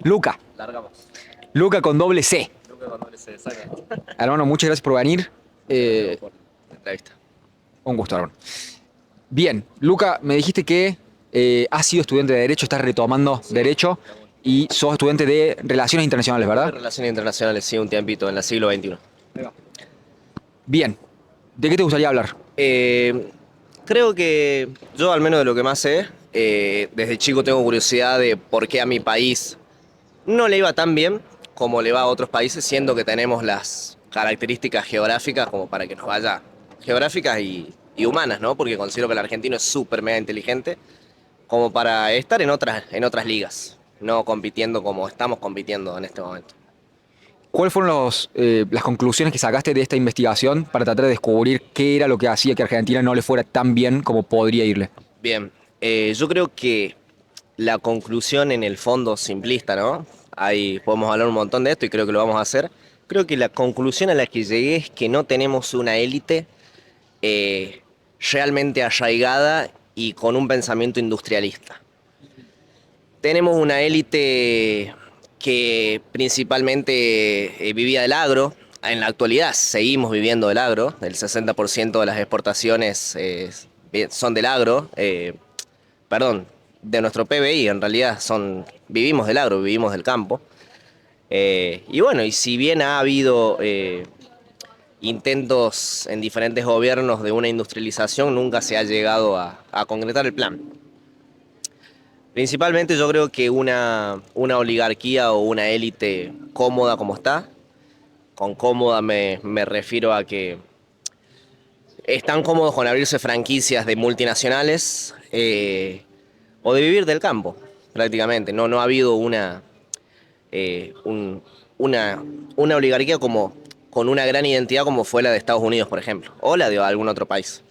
Luca. Largamos. Luca con doble C. Nunca cuando se saca. Hermano, muchas gracias por venir. Gracias Eh, por la entrevista. un gusto, hermano. Bien, Luca, me dijiste que has sido estudiante de Derecho, estás retomando Derecho y sos estudiante de Relaciones Internacionales, De ¿verdad? relaciones internacionales, sí, un tiempito en el siglo XXI. Bien. ¿De qué te gustaría hablar? Eh, Creo que yo, al menos de lo que más sé, desde chico tengo curiosidad de por qué a mi país no le iba tan bien como le va a otros países, siendo que tenemos las características geográficas como para que nos vaya geográficas y humanas, ¿no? Porque considero que el argentino es súper mega inteligente como para estar en otras ligas, no compitiendo como estamos compitiendo en este momento. ¿Cuáles fueron las conclusiones que sacaste de esta investigación para tratar de descubrir qué era lo que hacía que a Argentina no le fuera tan bien como podría irle? Bien, yo creo que la conclusión en el fondo simplista, ¿no? Ahí podemos hablar un montón de esto y creo que lo vamos a hacer. Creo que la conclusión a la que llegué es que no tenemos una élite eh, realmente arraigada y con un pensamiento industrialista. Tenemos una élite que principalmente vivía del agro. En la actualidad seguimos viviendo del agro. El 60% de las exportaciones son del agro. Perdón, de nuestro PBI en realidad vivimos del agro, vivimos del campo. Y bueno, y si bien ha habido intentos en diferentes gobiernos de una industrialización, nunca se ha llegado a concretar el plan. Principalmente yo creo que una oligarquía o una élite cómoda como está, con cómoda me refiero a que están cómodos con abrirse franquicias de multinacionales o de vivir del campo, prácticamente. No ha habido eh, un- una oligarquía como, con una gran identidad como fue la de Estados Unidos, por ejemplo, o la de algún otro país.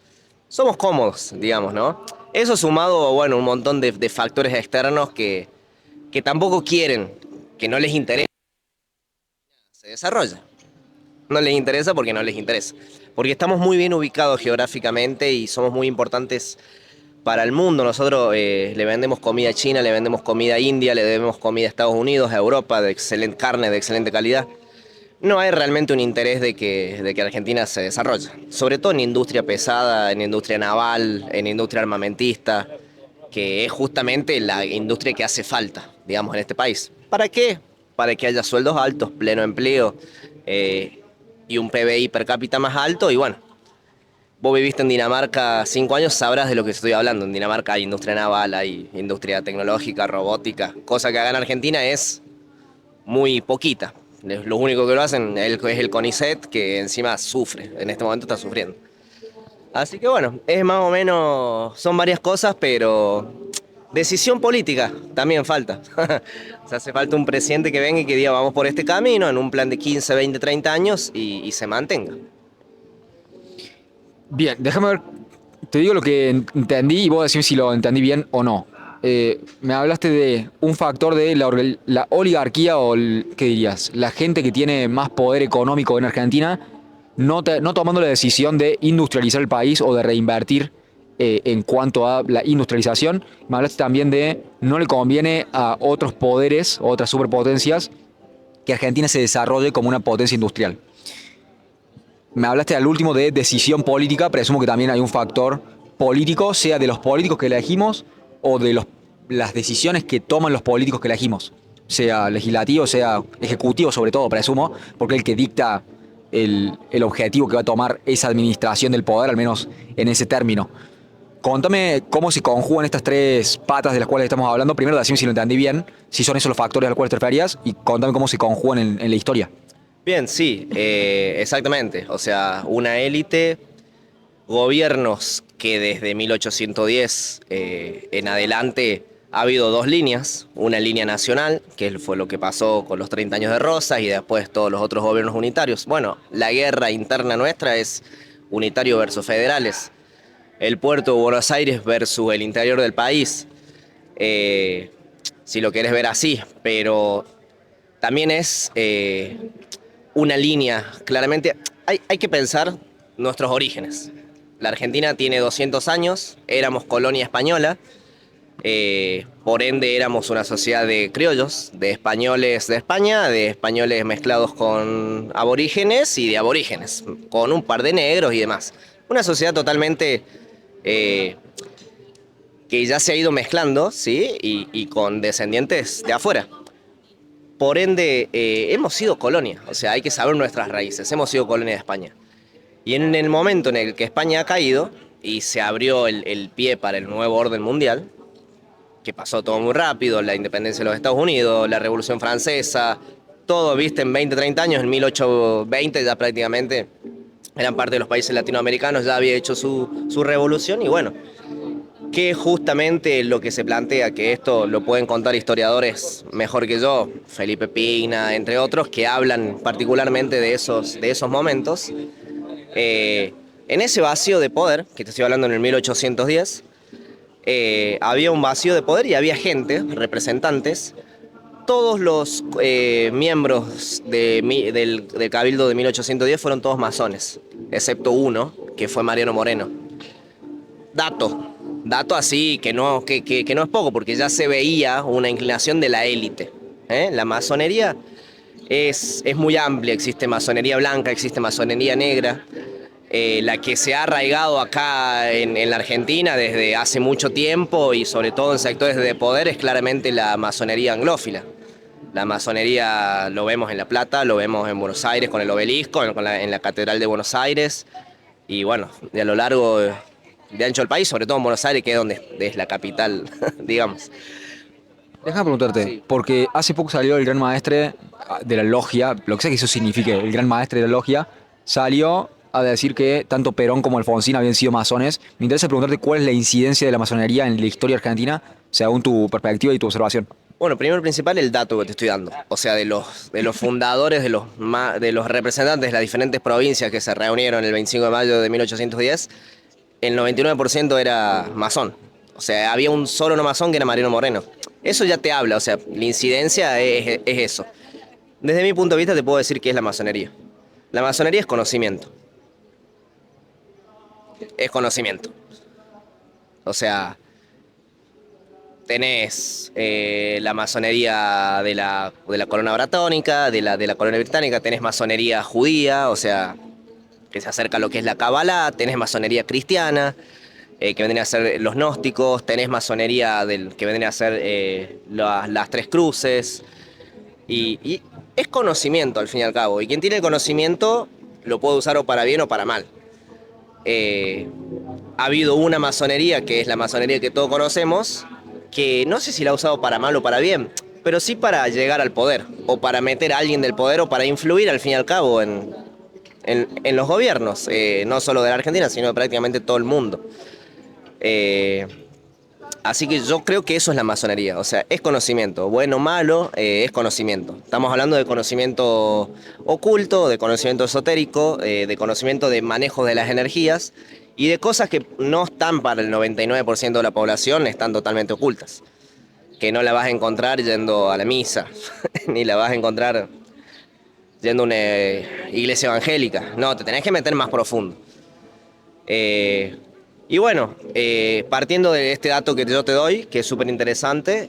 Somos cómodos, digamos, ¿no? Eso sumado, bueno, un montón de factores externos que tampoco quieren, que no les interesa, se desarrolla. No les interesa porque no les interesa. Porque estamos muy bien ubicados geográficamente y somos muy importantes para el mundo. Nosotros le vendemos comida a China, le vendemos comida a India, le vendemos comida a Estados Unidos, a Europa, de excelente carne, de excelente calidad. No hay realmente un interés de que Argentina se desarrolle, sobre todo en industria pesada, en industria naval, en industria armamentista, que es justamente la industria que hace falta, digamos, en este país. ¿Para qué? Para que haya sueldos altos, pleno empleo eh, y un PBI per cápita más alto. Y bueno, vos viviste en Dinamarca 5 años, sabrás de lo que estoy hablando. En Dinamarca hay industria naval, hay industria tecnológica, robótica, cosa que acá en Argentina es muy poquita. Lo único que lo hacen es el CONICET, que encima sufre, en este momento está sufriendo. Así que bueno, es más o menos, son varias cosas, pero decisión política también falta. O sea, hace falta un presidente que venga y que diga vamos por este camino en un plan de 15, 20, 30 años y se mantenga. Bien, déjame ver, te digo lo que entendí y vos decime si lo entendí bien o no. Me hablaste de un factor de la oligarquía o, ¿qué dirías? La gente que tiene más poder económico en Argentina no tomando la decisión de industrializar el país o de reinvertir en cuanto a la industrialización. Me hablaste también de no le conviene a otros poderes, otras superpotencias, que Argentina se desarrolle como una potencia industrial. Me hablaste al último de decisión política, presumo que también hay un factor político, sea de los políticos que elegimos o de las decisiones que toman los políticos que elegimos, sea legislativo, sea ejecutivo sobre todo, presumo, porque es el que dicta el objetivo que va a tomar esa administración del poder, al menos en ese término. Contame cómo se conjugan estas tres patas de las cuales estamos hablando. Primero, decime si lo entendí bien, si son esos los factores a los cuales te referías, y contame cómo se conjugan en la historia. Bien, sí, exactamente. O sea, una élite, gobiernos que desde 1810 en adelante ha habido dos líneas, una línea nacional, que fue lo que pasó con los 30 años de Rosas y después todos los otros gobiernos unitarios. Bueno, la guerra interna nuestra es unitario versus federales, el puerto de Buenos Aires versus el interior del país, eh, si lo querés ver así, pero también es una línea, claramente, hay que pensar nuestros orígenes. La Argentina tiene 200 años, éramos colonia española, Por ende éramos una sociedad de criollos, de españoles de España, de españoles mezclados con aborígenes y de aborígenes, con un par de negros y demás. Una sociedad totalmente eh, que ya se ha ido mezclando, ¿sí? Y con descendientes de afuera. Por ende, hemos sido colonia, o sea, hay que saber nuestras raíces, hemos sido colonia de España. Y en el momento en el que España ha caído y se abrió el pie para el nuevo orden mundial, que pasó todo muy rápido, la independencia de los Estados Unidos, la Revolución Francesa, todo, viste, en 20, 30 años, en 1820 ya prácticamente eran parte de los países latinoamericanos, ya había hecho su revolución y bueno, que justamente lo que se plantea, que esto lo pueden contar historiadores mejor que yo, Felipe Pigna, entre otros, que hablan particularmente de esos momentos. En ese vacío de poder, que te estoy hablando en el 1810, había un vacío de poder y había gente, representantes. Todos los miembros del Cabildo de 1810 fueron todos masones, excepto uno, que fue Mariano Moreno. Dato así que no es poco, porque ya se veía una inclinación de la élite. La masonería es muy amplia, existe masonería blanca, existe masonería negra. La que se ha arraigado acá en la Argentina desde hace mucho tiempo y sobre todo en sectores de poder es claramente la masonería anglófila. La masonería lo vemos en La Plata, lo vemos en Buenos Aires con el obelisco, en la Catedral de Buenos Aires y bueno, de a lo largo de ancho del país, sobre todo en Buenos Aires, que es donde es la capital, digamos. Déjame preguntarte, Sí. porque hace poco salió el gran maestre de la logia, lo que sea que eso signifique, el gran maestre de la logia, salió a decir que tanto Perón como Alfonsín habían sido masones. Me interesa preguntarte cuál es la incidencia de la masonería en la historia argentina, según tu perspectiva y tu observación. Bueno, primero y principal el dato que te estoy dando, o sea, de los fundadores, de los representantes de las diferentes provincias que se reunieron el 25 de mayo de 1810, el 99% era masón. O sea, había un solo no masón que era Mariano Moreno. Eso ya te habla, o sea, la incidencia es eso. Desde mi punto de vista te puedo decir que es la masonería. La masonería es conocimiento. Es conocimiento. O sea, tenés la masonería de la corona bratónica, de la corona británica, tenés masonería judía, o sea, que se acerca a lo que es la Kabbalah, tenés masonería cristiana, que vendrían a ser los gnósticos, tenés masonería que vendrían a ser las tres cruces, y es conocimiento al fin y al cabo, y quien tiene el conocimiento lo puede usar o para bien o para mal. Eh, ha habido una masonería, que es la masonería que todos conocemos, que no sé si la ha usado para mal o para bien, pero sí para llegar al poder, o para meter a alguien del poder, o para influir al fin y al cabo en los gobiernos, no solo de la Argentina, sino de prácticamente todo el mundo. Eh, Así que yo creo que eso es la masonería, o sea, es conocimiento, bueno o malo, es conocimiento. Estamos hablando de conocimiento oculto, de conocimiento esotérico, de conocimiento de manejo de las energías y de cosas que no están para el 99% de la población, están totalmente ocultas. Que no la vas a encontrar yendo a la misa, ni la vas a encontrar yendo a una iglesia evangélica. No, te tenés que meter más profundo. Y bueno, partiendo de este dato que yo te doy, que es súper interesante,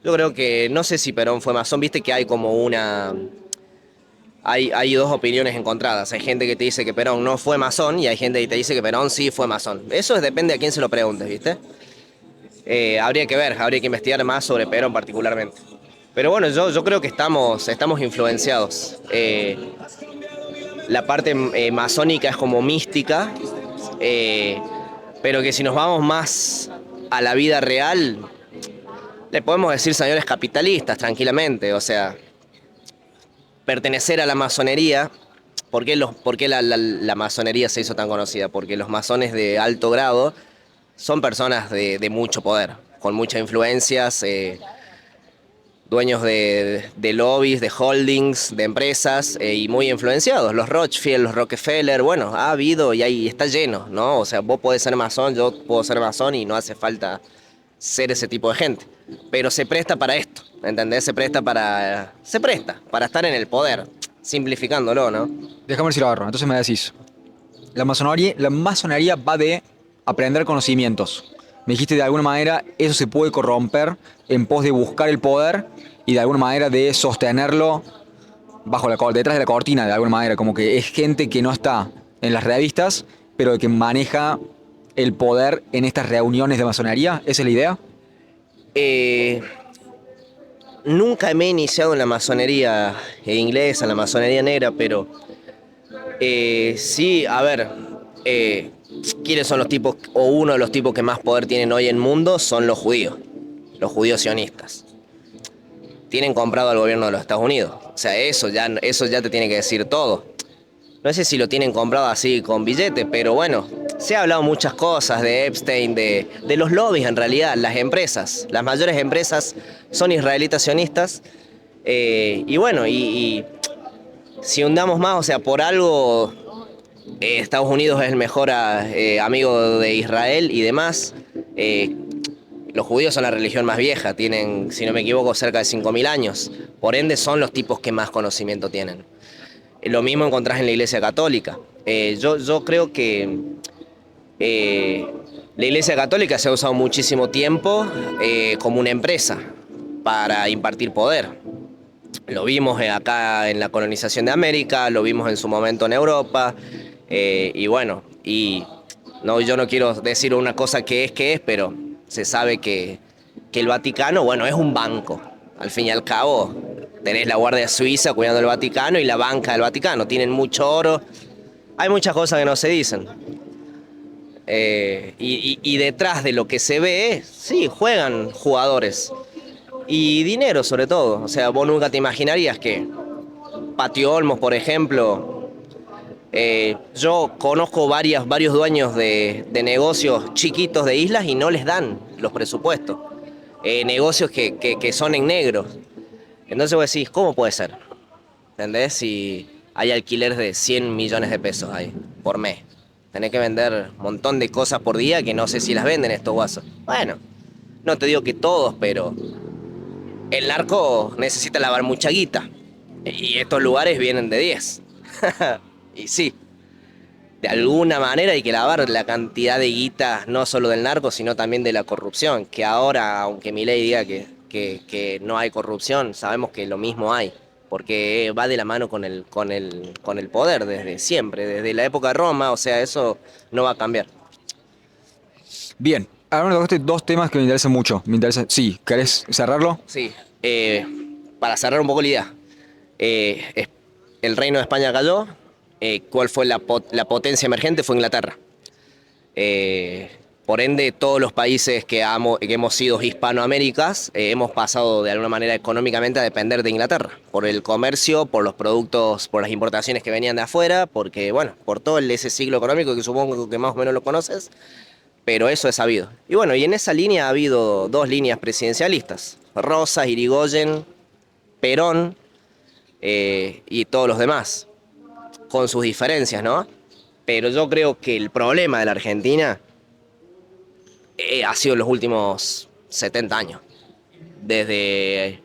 yo creo que, no sé si Perón fue masón, viste que hay como una... Hay dos opiniones encontradas. Hay gente que te dice que Perón no fue masón y hay gente que te dice que Perón sí fue masón. Eso depende a quién se lo preguntes, ¿viste? Habría que ver, habría que investigar más sobre Perón particularmente. Pero bueno, yo creo que estamos influenciados. La parte masónica es como mística, eh, pero que si nos vamos más a la vida real, le podemos decir señores capitalistas tranquilamente, o sea, pertenecer a la masonería. ¿Por qué la masonería se hizo tan conocida? Porque los masones de alto grado son personas de mucho poder, con muchas influencias, dueños de lobbies, de holdings, de empresas y muy influenciados. Los Rothschild, los Rockefeller, bueno, ha habido y ahí está lleno, ¿no? O sea, vos podés ser masón, yo puedo ser masón y no hace falta ser ese tipo de gente. Pero se presta para esto, ¿entendés? Se presta para estar en el poder, simplificándolo, ¿no? Déjame ver si lo agarro. Entonces me decís, la masonería va de aprender conocimientos. Me dijiste de alguna manera eso se puede corromper en pos de buscar el poder y de alguna manera de sostenerlo detrás de la cortina, de alguna manera, como que es gente que no está en las revistas, pero que maneja el poder en estas reuniones de masonería. ¿Esa es la idea? Eh, Nunca me he iniciado en la masonería inglesa, en la masonería negra, pero sí, a ver, eh, ¿quiénes son los tipos, o uno de los tipos que más poder tienen hoy en el mundo? Son los judíos sionistas. Tienen comprado al gobierno de los Estados Unidos. O sea, eso ya te tiene que decir todo. No sé si lo tienen comprado así con billetes, pero bueno, se ha hablado muchas cosas de Epstein, de los lobbies en realidad, las empresas. Las mayores empresas son israelitas sionistas. Y bueno, y si hundamos más, o sea, por algo Estados Unidos es el mejor amigo de Israel y demás. Los judíos son la religión más vieja, tienen, si no me equivoco, cerca de 5.000 años. Por ende, son los tipos que más conocimiento tienen. Lo mismo encontrás en la Iglesia Católica. Yo creo que la Iglesia Católica se ha usado muchísimo tiempo como una empresa para impartir poder. Lo vimos acá en la colonización de América, lo vimos en su momento en Europa, y bueno, y no, yo no quiero decir una cosa que es, pero se sabe que el Vaticano, bueno, es un banco. Al fin y al cabo, tenés la Guardia Suiza cuidando el Vaticano y la banca del Vaticano. Tienen mucho oro. Hay muchas cosas que no se dicen. Y detrás de lo que se ve, sí, juegan jugadores. Y dinero sobre todo. O sea, vos nunca te imaginarías que Patio Olmos, por ejemplo, yo conozco varios dueños de negocios chiquitos de islas y no les dan los presupuestos. Negocios que son en negro. Entonces vos decís, ¿cómo puede ser? ¿Entendés? Si hay alquileres de 100 millones de pesos ahí por mes. Tenés que vender un montón de cosas por día que no sé si las venden estos guasos. Bueno, no te digo que todos, pero el narco necesita lavar mucha guita. Y estos lugares vienen de 10. Y sí, de alguna manera hay que lavar la cantidad de guita, no solo del narco, sino también de la corrupción. Que ahora, aunque Milei diga que no hay corrupción, sabemos que lo mismo hay. Porque va de la mano con el poder desde siempre, desde la época de Roma, o sea, eso no va a cambiar. Bien, ahora me tocaste dos temas que me interesan mucho. Me interesa, sí, ¿querés cerrarlo? Sí, para cerrar un poco la idea, el reino de España cayó. ¿Cuál fue la potencia emergente? Fue Inglaterra. Por ende, todos los países que hemos sido hispanoaméricas hemos pasado de alguna manera económicamente a depender de Inglaterra, por el comercio, por los productos, por las importaciones que venían de afuera, porque, bueno, por todo ese ciclo económico que supongo que más o menos lo conoces, pero eso es sabido. Y bueno, y en esa línea ha habido dos líneas presidencialistas, Rosas, Irigoyen, Perón y todos los demás, con sus diferencias, ¿no? Pero yo creo que el problema de la Argentina ha sido en los últimos 70 años. Desde,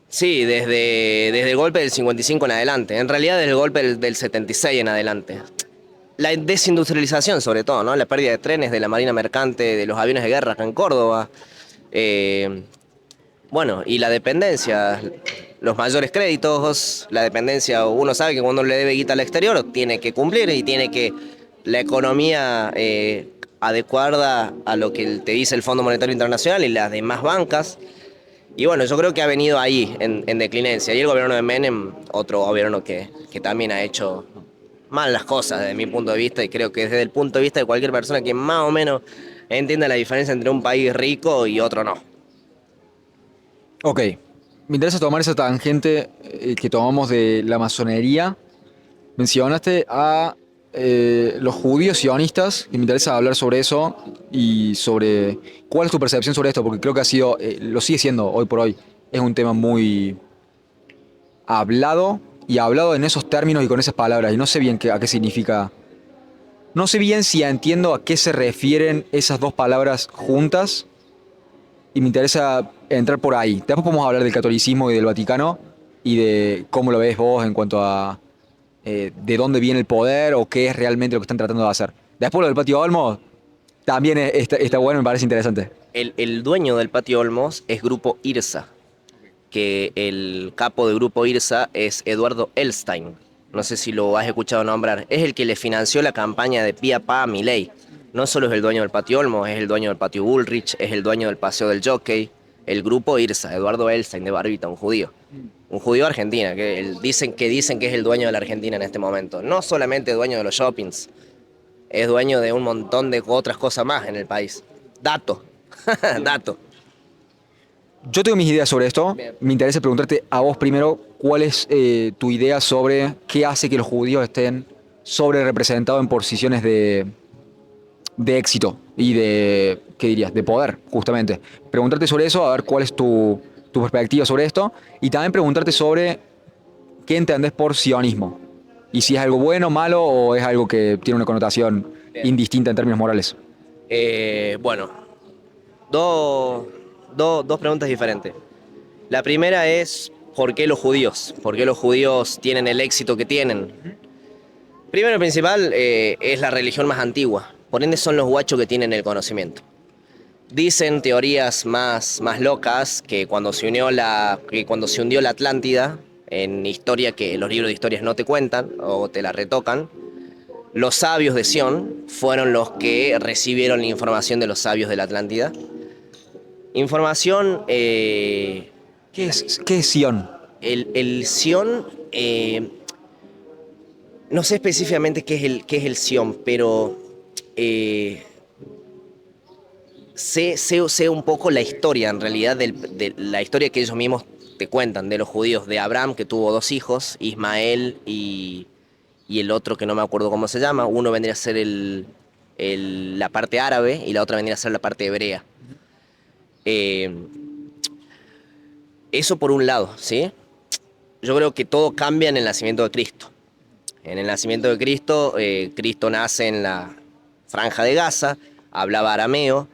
sí, desde el golpe del 55 en adelante. En realidad desde el golpe del 76 en adelante. La desindustrialización sobre todo, ¿no? La pérdida de trenes, de la marina mercante, de los aviones de guerra acá en Córdoba. Bueno, y la dependencia, los mayores créditos, la dependencia, uno sabe que cuando le debe guita al exterior tiene que cumplir y tiene que la economía adecuada a lo que te dice el Fondo Monetario Internacional y las demás bancas. Y bueno, yo creo que ha venido ahí en declinencia. Y el gobierno de Menem, otro gobierno que también ha hecho mal las cosas desde mi punto de vista, y creo que desde el punto de vista de cualquier persona que más o menos entienda la diferencia entre un país rico y otro no. Ok, me interesa tomar esa tangente que tomamos de la masonería. Mencionaste a los judíos sionistas, y me interesa hablar sobre eso y sobre cuál es tu percepción sobre esto, porque creo que ha sido, lo sigue siendo hoy por hoy, es un tema muy hablado y hablado en esos términos y con esas palabras, y no sé bien a qué significa, no sé bien si entiendo a qué se refieren esas dos palabras juntas, y me interesa entrar por ahí. Después podemos hablar del catolicismo y del Vaticano y de cómo lo ves vos en cuanto a de dónde viene el poder o qué es realmente lo que están tratando de hacer. Después lo del Patio Olmos, También está bueno, me parece interesante. El dueño del Patio Olmos es Grupo IRSA, que el capo de Grupo IRSA es Eduardo Elstein. No sé si lo has escuchado nombrar. Es el que le financió la campaña de Pía Pa a Milei. No solo es el dueño del Patio Olmos, es el dueño del Patio Bullrich, es el dueño del Paseo del Jockey. El Grupo IRSA, Eduardo Elstein de Barbita, un judío. Un judío argentino, dicen que es el dueño de la Argentina en este momento. No solamente dueño de los shoppings, es dueño de un montón de otras cosas más en el país. Dato, dato. Yo tengo mis ideas sobre esto. Bien. Me interesa preguntarte a vos primero cuál es tu idea sobre qué hace que los judíos estén sobre representados en posiciones de éxito y de, ¿qué dirías?, de poder, justamente. Preguntarte sobre eso, a ver cuál es tu perspectiva sobre esto, y también preguntarte sobre qué entendés por sionismo, y si es algo bueno, malo, o es algo que tiene una connotación Bien. indistinta en términos morales. Bueno, dos preguntas diferentes. La primera es, ¿por qué los judíos? ¿Por qué los judíos tienen el éxito que tienen? Primero y principal, es la religión más antigua. Por ende son los guachos que tienen el conocimiento. Dicen teorías más locas que que cuando se hundió la Atlántida, en historia que los libros de historias no te cuentan o te la retocan, los sabios de Sión fueron los que recibieron la información de los sabios de la Atlántida. Información, Qué es Sion? el Sión, no sé específicamente qué es el Sión, pero eh, sé un poco la historia, en realidad, de la historia que ellos mismos te cuentan de los judíos, de Abraham, que tuvo dos hijos, Ismael y el otro que no me acuerdo cómo se llama. Uno vendría a ser la parte árabe y la otra vendría a ser la parte hebrea. Eh, Eso por un lado, ¿sí? Yo creo que todo cambia en el nacimiento de Cristo. En el nacimiento de Cristo, Cristo nace en la Franja de Gaza, hablaba arameo,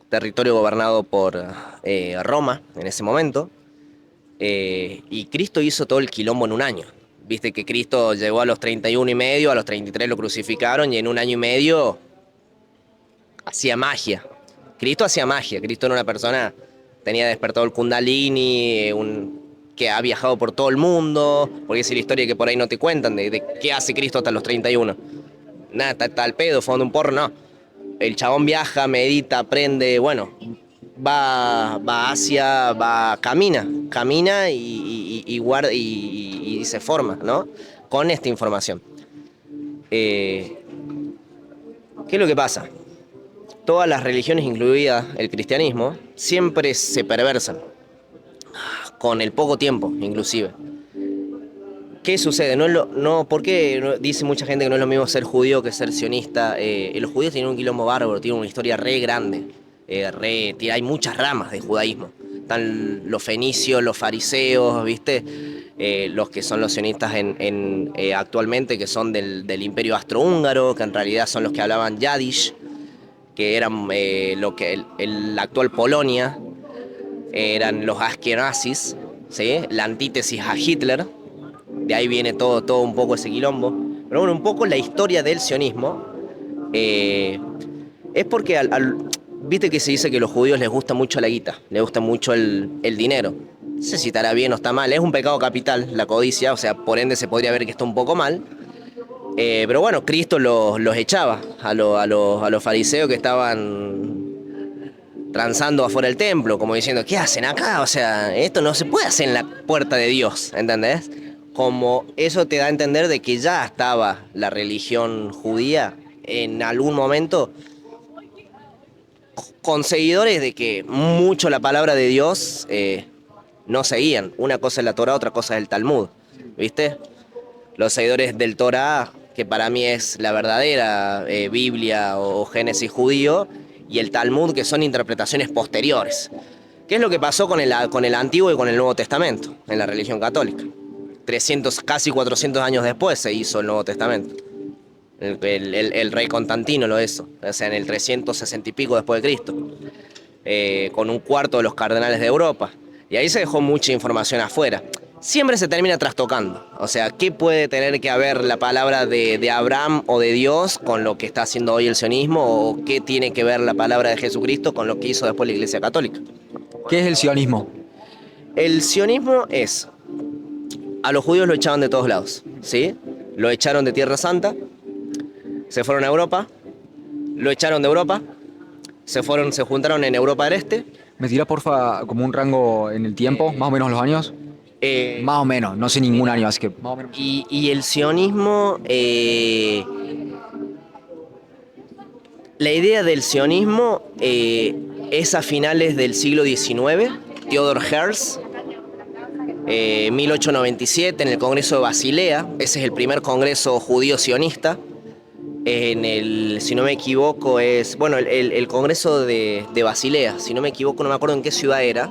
territorio gobernado por Roma en ese momento, y Cristo hizo todo el quilombo en un año. Viste que Cristo llegó a los 31 y medio, a los 33 lo crucificaron y en un año y medio hacía magia. Cristo hacía magia, Cristo era una persona, tenía despertado el Kundalini, que ha viajado por todo el mundo, porque es la historia que por ahí no te cuentan, de qué hace Cristo hasta los 31. Nada, está al pedo, fumando un porro, no. El chabón viaja, medita, aprende, bueno, va hacia, camina y guarda y se forma, ¿no? Con esta información. ¿Qué es lo que pasa? Todas las religiones, incluida el cristianismo, siempre se perversan, con el poco tiempo, inclusive. ¿Qué sucede? ¿Por qué dice mucha gente que no es lo mismo ser judío que ser sionista? Los judíos tienen un quilombo bárbaro, tienen una historia re grande. Hay muchas ramas de judaísmo. Están los fenicios, los fariseos, ¿viste? Los que son los sionistas actualmente, que son del imperio astrohúngaro, que en realidad son los que hablaban yiddish, que eran la actual Polonia, eran los askenazis, ¿sí? La antítesis a Hitler. De ahí viene todo un poco ese quilombo. Pero bueno, un poco la historia del sionismo es porque viste que se dice que a los judíos les gusta mucho la guita, les gusta mucho el dinero. No sé si estará bien o está mal, es un pecado capital la codicia, o sea, por ende se podría ver que está un poco mal. Pero bueno, Cristo los echaba a los fariseos que estaban transando afuera del templo, como diciendo, ¿qué hacen acá? O sea, esto no se puede hacer en la puerta de Dios, ¿entendés? Como eso te da a entender de que ya estaba la religión judía en algún momento con seguidores de que mucho la palabra de Dios no seguían. Una cosa es la Torá, otra cosa es el Talmud, ¿viste? Los seguidores del Torá, que para mí es la verdadera Biblia o Génesis judío, y el Talmud, que son interpretaciones posteriores. ¿Qué es lo que pasó con el Antiguo y con el Nuevo Testamento en la religión católica? 300, casi 400 años después se hizo el Nuevo Testamento. El rey Constantino lo hizo, o sea, en el 360 y pico después de Cristo, con un cuarto de los cardenales de Europa. Y ahí se dejó mucha información afuera. siempre se termina trastocando. O sea, ¿qué puede tener que ver la palabra de Abraham o de Dios con lo que está haciendo hoy el sionismo? ¿O qué tiene que ver la palabra de Jesucristo con lo que hizo después la Iglesia Católica? ¿Qué es el sionismo? El sionismo es, a los judíos lo echaban de todos lados, ¿sí? Lo echaron de Tierra Santa, se fueron a Europa, lo echaron de Europa, se juntaron en Europa del Este. ¿Me tirás, porfa, como un rango en el tiempo, más o menos los años? Más o menos, no sé ningún año, así que más o menos. Y el sionismo, la idea del sionismo es a finales del siglo XIX. Theodor Herzl, 1897, en el Congreso de Basilea. Ese es el primer congreso judío sionista. Si no me equivoco, el Congreso de Basilea. Si no me equivoco, no me acuerdo en qué ciudad era.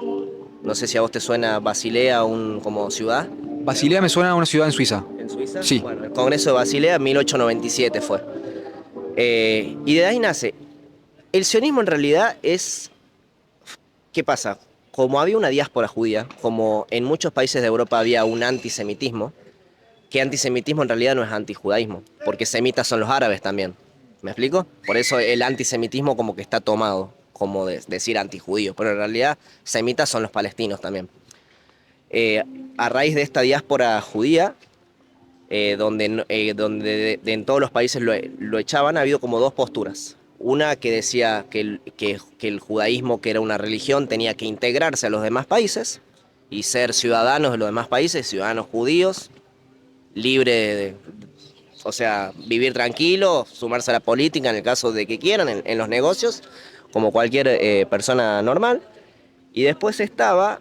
No sé si a vos te suena Basilea como ciudad. Basilea me suena a una ciudad en Suiza. ¿En Suiza? Sí. Bueno, el Congreso de Basilea, 1897 fue. Y de ahí nace. El sionismo en realidad es... ¿Qué pasa? Como había una diáspora judía, como en muchos países de Europa había un antisemitismo, que antisemitismo en realidad no es antijudaísmo, porque semitas son los árabes también. ¿Me explico? Por eso el antisemitismo como que está tomado, como decir antijudío, pero en realidad semitas son los palestinos también. A raíz de esta diáspora judía, donde en todos los países lo echaban, ha habido como dos posturas. Una que decía que el judaísmo, que era una religión, tenía que integrarse a los demás países y ser ciudadanos de los demás países, ciudadanos judíos, libres o sea, vivir tranquilo, sumarse a la política en el caso de que quieran, en los negocios, como cualquier persona normal. Y después estaba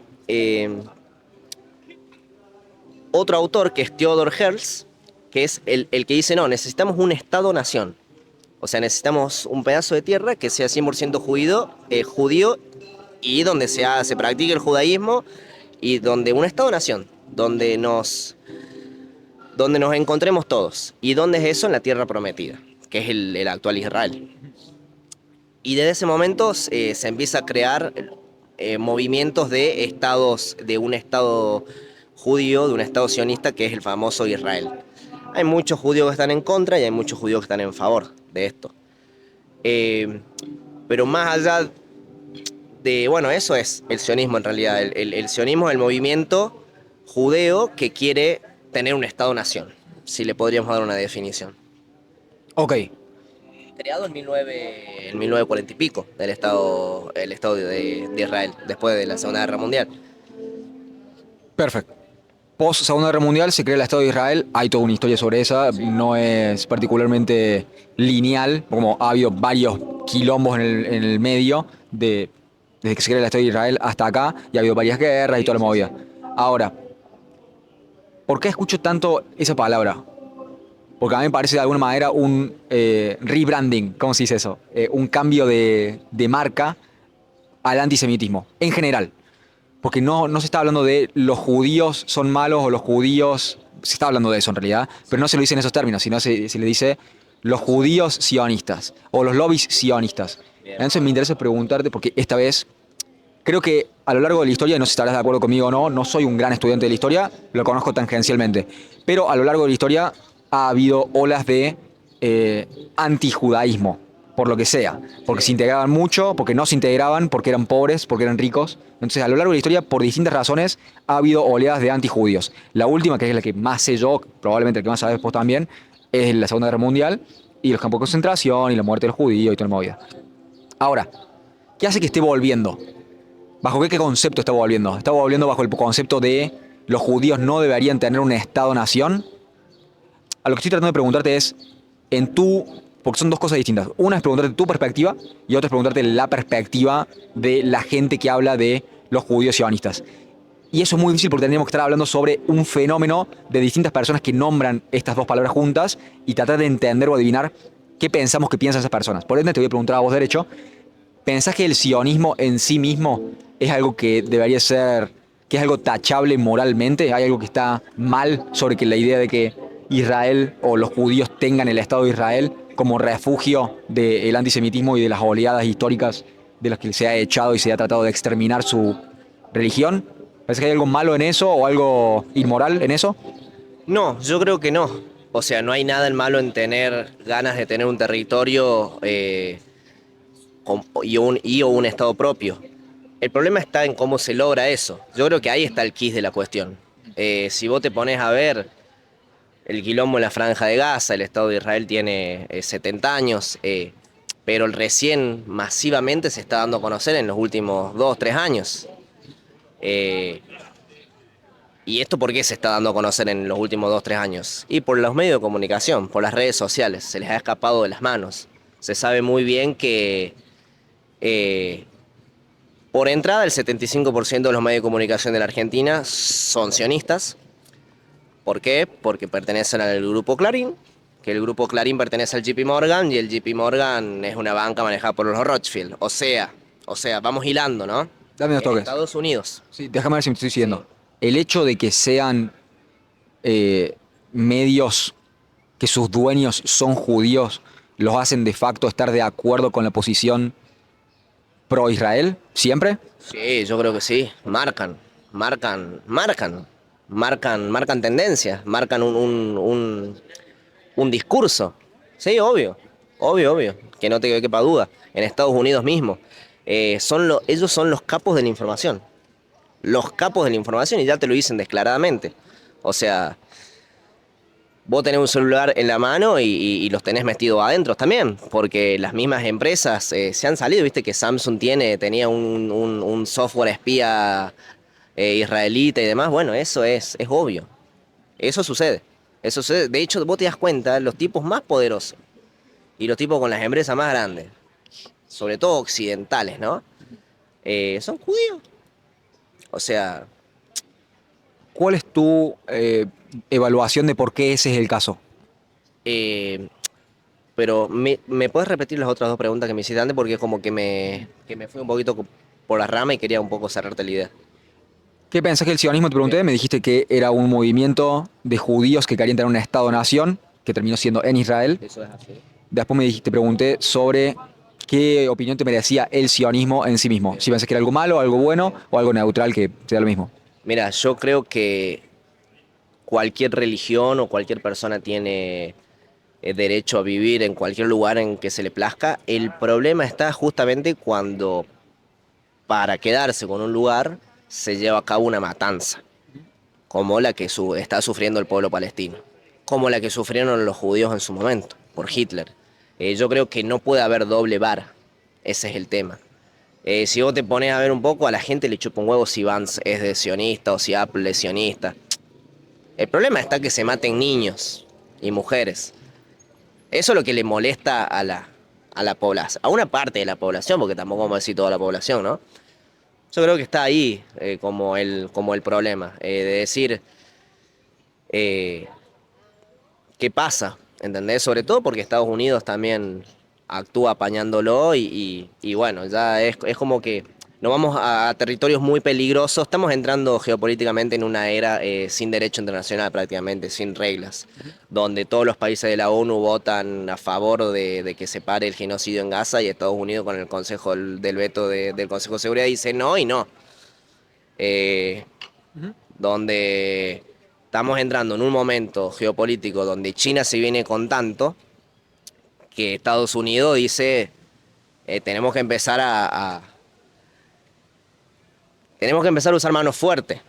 otro autor, que es Theodor Herzl, que es el que dice, no, necesitamos un Estado-nación. O sea, necesitamos un pedazo de tierra que sea 100% judío y donde se practique el judaísmo y donde un Estado-nación, donde nos encontremos todos. ¿Y dónde es eso? En la tierra prometida, que es el actual Israel. Y desde ese momento se empieza a crear movimientos de estados, de un Estado judío, de un Estado sionista, que es el famoso Israel. Hay muchos judíos que están en contra y hay muchos judíos que están en favor de esto. Pero más allá de, bueno, eso es el sionismo en realidad. El sionismo es el movimiento judeo que quiere tener un Estado-nación, si le podríamos dar una definición. Ok. Creado en 1940 y pico, el Estado de Israel, después de la Segunda Guerra Mundial. Perfecto. Post Segunda Guerra Mundial se crea el Estado de Israel, hay toda una historia sobre esa, no es particularmente lineal, como ha habido varios quilombos en el medio, desde que se crea el Estado de Israel hasta acá, y ha habido varias guerras y toda la movida. Ahora, ¿por qué escucho tanto esa palabra? Porque a mí me parece de alguna manera un rebranding, ¿cómo se dice eso? Un cambio de marca al antisemitismo, en general. Porque no se está hablando de los judíos son malos o los judíos... Se está hablando de eso en realidad, pero no se lo dice en esos términos, sino se le dice los judíos sionistas o los lobbies sionistas. Bien. Entonces me interesa preguntarte, porque esta vez creo que a lo largo de la historia, no sé si estarás de acuerdo conmigo o no, no soy un gran estudiante de la historia, lo conozco tangencialmente, pero a lo largo de la historia ha habido olas de antijudaísmo, por lo que sea, porque se integraban mucho, porque no se integraban, porque eran pobres, porque eran ricos. Entonces, a lo largo de la historia, por distintas razones, ha habido oleadas de antijudíos. La última, que es la que más sé yo, probablemente el que más sabes vos también, es la Segunda Guerra Mundial y los campos de concentración y la muerte de los judíos y toda la movida. Ahora, ¿qué hace que esté volviendo? ¿Bajo qué concepto está volviendo? ¿Está volviendo bajo el concepto de los judíos no deberían tener un Estado-nación? A lo que estoy tratando de preguntarte es, porque son dos cosas distintas. Una es preguntarte tu perspectiva y otra es preguntarte la perspectiva de la gente que habla de los judíos sionistas. Y eso es muy difícil porque tendríamos que estar hablando sobre un fenómeno de distintas personas que nombran estas dos palabras juntas y tratar de entender o adivinar qué pensamos que piensan esas personas. Por ende, te voy a preguntar a vos derecho, ¿pensás que el sionismo en sí mismo es algo que debería ser, que es algo tachable moralmente? ¿Hay algo que está mal sobre que la idea de que Israel o los judíos tengan el Estado de Israel como refugio del antisemitismo y de las oleadas históricas de las que se ha echado y se ha tratado de exterminar su religión? ¿Parece que hay algo malo en eso o algo inmoral en eso? No, yo creo que no. O sea, no hay nada malo en tener ganas de tener un territorio o un estado propio. El problema está en cómo se logra eso. Yo creo que ahí está el quid de la cuestión. Si vos te pones a ver el quilombo en la Franja de Gaza, el Estado de Israel tiene 70 años, pero el recién masivamente se está dando a conocer en los últimos 2, 3 años. Eh, ¿Y esto por qué se está dando a conocer en los últimos 2, 3 años? Y por los medios de comunicación, por las redes sociales, se les ha escapado de las manos. Se sabe muy bien que eh, por entrada el 75% de los medios de comunicación de la Argentina son sionistas. ¿Por qué? Porque pertenecen al grupo Clarín, que el grupo Clarín pertenece al JP Morgan y el JP Morgan es una banca manejada por los Rothschild. O sea, vamos hilando, ¿no? Dame dos En toques. Estados Unidos. Sí, déjame ver si me estoy siguiendo. El hecho de que sean medios que sus dueños son judíos los hacen de facto estar de acuerdo con la posición pro-Israel, siempre. Sí, yo creo que sí. Marcan tendencias, marcan un discurso. Sí, obvio, que no te quepa duda. En Estados Unidos mismo. Ellos son los capos de la información. Los capos de la información y ya te lo dicen descaradamente. O sea, vos tenés un celular en la mano y los tenés metidos adentro también, porque las mismas empresas se han salido, viste que Samsung tenía un software espía israelita y demás. Bueno, eso es obvio. Eso sucede. Eso sucede. De hecho, vos te das cuenta, los tipos más poderosos y los tipos con las empresas más grandes, sobre todo occidentales, ¿no? Son judíos. O sea, ¿Cuál es tu evaluación de por qué ese es el caso? eh, pero ¿me puedes repetir las otras dos preguntas que me hiciste antes? Porque como que me fui un poquito por la rama y quería un poco cerrarte la idea. ¿Qué pensás que el sionismo? Te pregunté, Bien. me dijiste que era un movimiento de judíos que querían tener un Estado-nación, que terminó siendo en Israel. Eso es así. Después te pregunté sobre qué opinión te merecía el sionismo en sí mismo. Si pensás que era algo malo, algo bueno o algo neutral que sea lo mismo. Mira, yo creo que cualquier religión o cualquier persona tiene derecho a vivir en cualquier lugar en que se le plazca. El problema está justamente cuando para quedarse con un lugar se lleva a cabo una matanza, como la que está sufriendo el pueblo palestino, como la que sufrieron los judíos en su momento, por Hitler. Yo creo que no puede haber doble vara, ese es el tema. Si vos te pones a ver un poco, a la gente le chupa un huevo si Vance es de sionista o si Apple es sionista. El problema está que se maten niños y mujeres. Eso es lo que le molesta a la población, a una parte de la población, porque tampoco vamos a decir toda la población, ¿no? Yo creo que está ahí como el problema, de decir eh, qué pasa, ¿entendés? Sobre todo porque Estados Unidos también actúa apañándolo y bueno, ya es como que nos vamos a territorios muy peligrosos, estamos entrando geopolíticamente en una era sin derecho internacional prácticamente, sin reglas, donde todos los países de la ONU votan a favor de que se pare el genocidio en Gaza y Estados Unidos con el Consejo del veto del Consejo de Seguridad dice no y no. Eh, donde estamos entrando en un momento geopolítico donde China se viene con tanto que Estados Unidos dice tenemos que empezar tenemos que empezar a usar manos fuertes.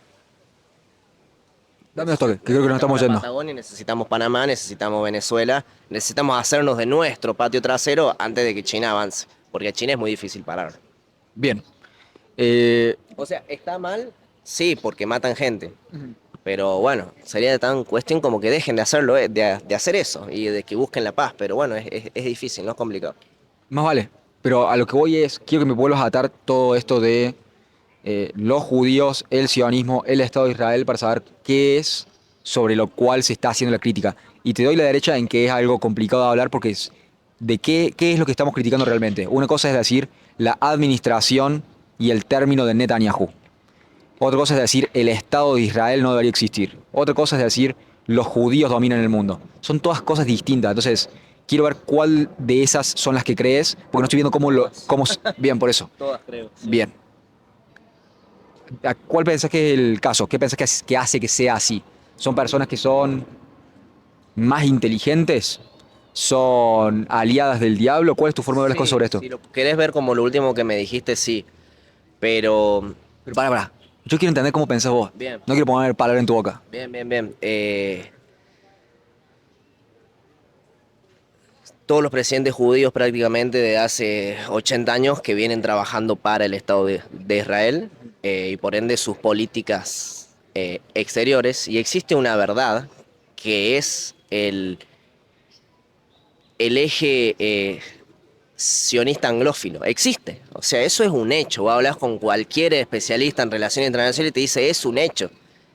Dame dos toques, que creo que nos estamos la yendo. Patagonia, necesitamos Panamá, necesitamos Venezuela, necesitamos hacernos de nuestro patio trasero antes de que China avance, porque a China es muy difícil parar. Bien. Eh, O sea, ¿está mal? Sí, porque matan gente. Pero bueno, sería tan cuestión como que dejen de hacerlo, de hacer eso y de que busquen la paz. Pero bueno, es difícil, no es complicado. Más vale. Pero a lo que voy es, quiero que me vuelvas a atar todo esto de los judíos, el sionismo, el Estado de Israel para saber qué es sobre lo cual se está haciendo la crítica. Y te doy la derecha en que es algo complicado de hablar porque es de qué es lo que estamos criticando realmente. Una cosa es decir la administración y el término de Netanyahu. Otra cosa es decir el Estado de Israel no debería existir. Otra cosa es decir los judíos dominan el mundo. Son todas cosas distintas. Entonces, quiero ver cuál de esas son las que crees, porque no estoy viendo cómo. Bien, por eso. Todas creo. Bien. ¿Cuál pensás que es el caso? ¿Qué pensás que hace que sea así? ¿Son personas que son más inteligentes? ¿Son aliadas del diablo? ¿Cuál es tu forma de ver las cosas Sí, sobre esto? si lo querés ver como lo último que me dijiste, sí. Pero, Pero para. Yo quiero entender cómo pensás vos. bien, No quiero poner palabra en tu boca. bien. Todos los presidentes judíos prácticamente de hace 80 años que vienen trabajando para el Estado de Israel y por ende sus políticas exteriores. Y existe una verdad que es el eje sionista anglófilo. Existe. O sea, eso es un hecho. Vos hablas con cualquier especialista en relaciones internacionales y te dice, es un hecho.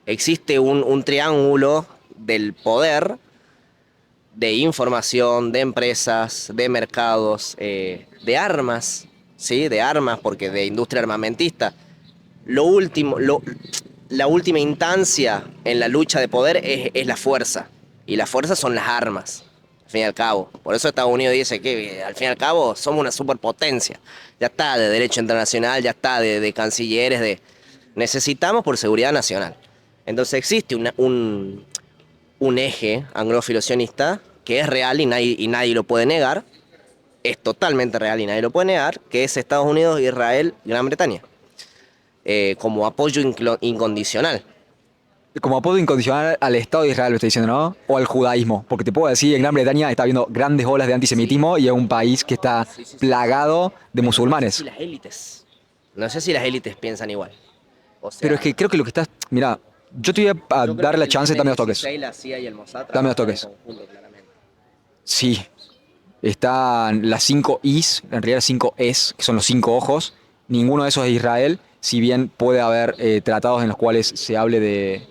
Existe un triángulo del poder, de información, de empresas, de mercados, de armas, ¿sí? De armas, porque de industria armamentista. Lo último, la última instancia en la lucha de poder es la fuerza. Y la fuerza son las armas, al fin y al cabo. Por eso Estados Unidos dice que al fin y al cabo somos una superpotencia. Ya está de derecho internacional, ya está de cancilleres, de necesitamos por seguridad nacional. Entonces existe un eje anglófilo-sionista que es real y nadie lo puede negar. Es totalmente real y nadie lo puede negar, que es Estados Unidos, Israel y Gran Bretaña como apoyo incondicional. Como apoyo incondicional al Estado de Israel, lo estoy diciendo, ¿no? O al judaísmo. Porque te puedo decir, en Gran Bretaña está habiendo grandes olas de Sí, antisemitismo y es un país que está sí. plagado de Pero no sé si musulmanes. las élites, no sé si las élites piensan igual. O Pero es sea, que creo que lo que estás. Mira, yo te voy a yo creo dar que la el chance, dame dos toques. MI6, la CIA y el Mossad Dame dos trabajan en toques. conjunto, claramente. Sí, están las 5 Is, en realidad 5 Es, que son los 5 ojos. Ninguno de esos es Israel, si bien puede haber tratados en los cuales se hable de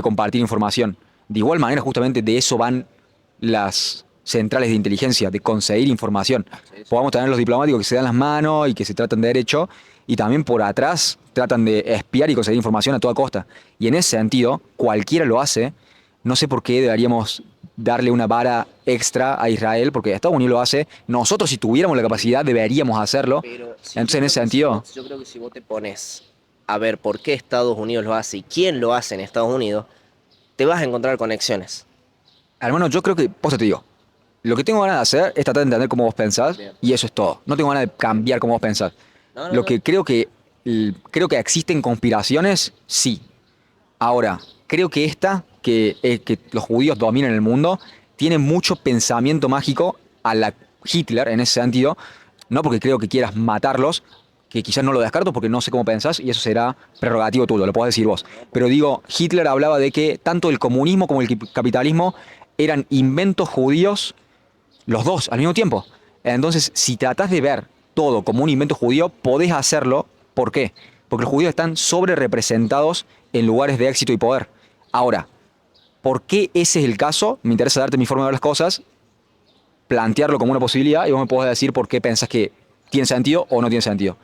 compartir información. De igual manera, justamente de eso van las centrales de inteligencia, de conseguir información. Sí, sí. Podamos tener los diplomáticos que se dan las manos y que se tratan de derecho, y también por atrás tratan de espiar y conseguir información a toda costa. Y en ese sentido, cualquiera lo hace. No sé por qué deberíamos darle una vara extra a Israel, porque Estados Unidos lo hace. Nosotros, si tuviéramos la capacidad, deberíamos hacerlo. Pero si Entonces, yo en creo ese que si sentido, vos, yo creo que si vos te pones a ver por qué Estados Unidos lo hace y quién lo hace en Estados Unidos, te vas a encontrar conexiones. hermano, yo creo que, pues te digo, lo que tengo ganas de hacer es tratar de entender cómo vos pensás Bien. y eso es todo. No tengo ganas de cambiar cómo vos pensás. Lo No. que creo que existen conspiraciones, sí. Ahora, creo que que los judíos dominen el mundo, tiene mucho pensamiento mágico a la Hitler en ese sentido. No porque creo que quieras matarlos, que quizás no lo descarto porque no sé cómo pensás y eso será prerrogativo tuyo, lo podés decir vos. No, por Pero digo, Hitler hablaba de que tanto el comunismo como el capitalismo eran inventos judíos los dos al mismo tiempo. Entonces, si tratás de ver todo como un invento judío, podés hacerlo. ¿Por qué? Porque los judíos están sobre representados en lugares de éxito y poder. Ahora, ¿por qué ese es el caso? Me interesa darte mi forma de ver las cosas, plantearlo como una posibilidad y vos me podés decir por qué pensás que tiene sentido o no tiene sentido.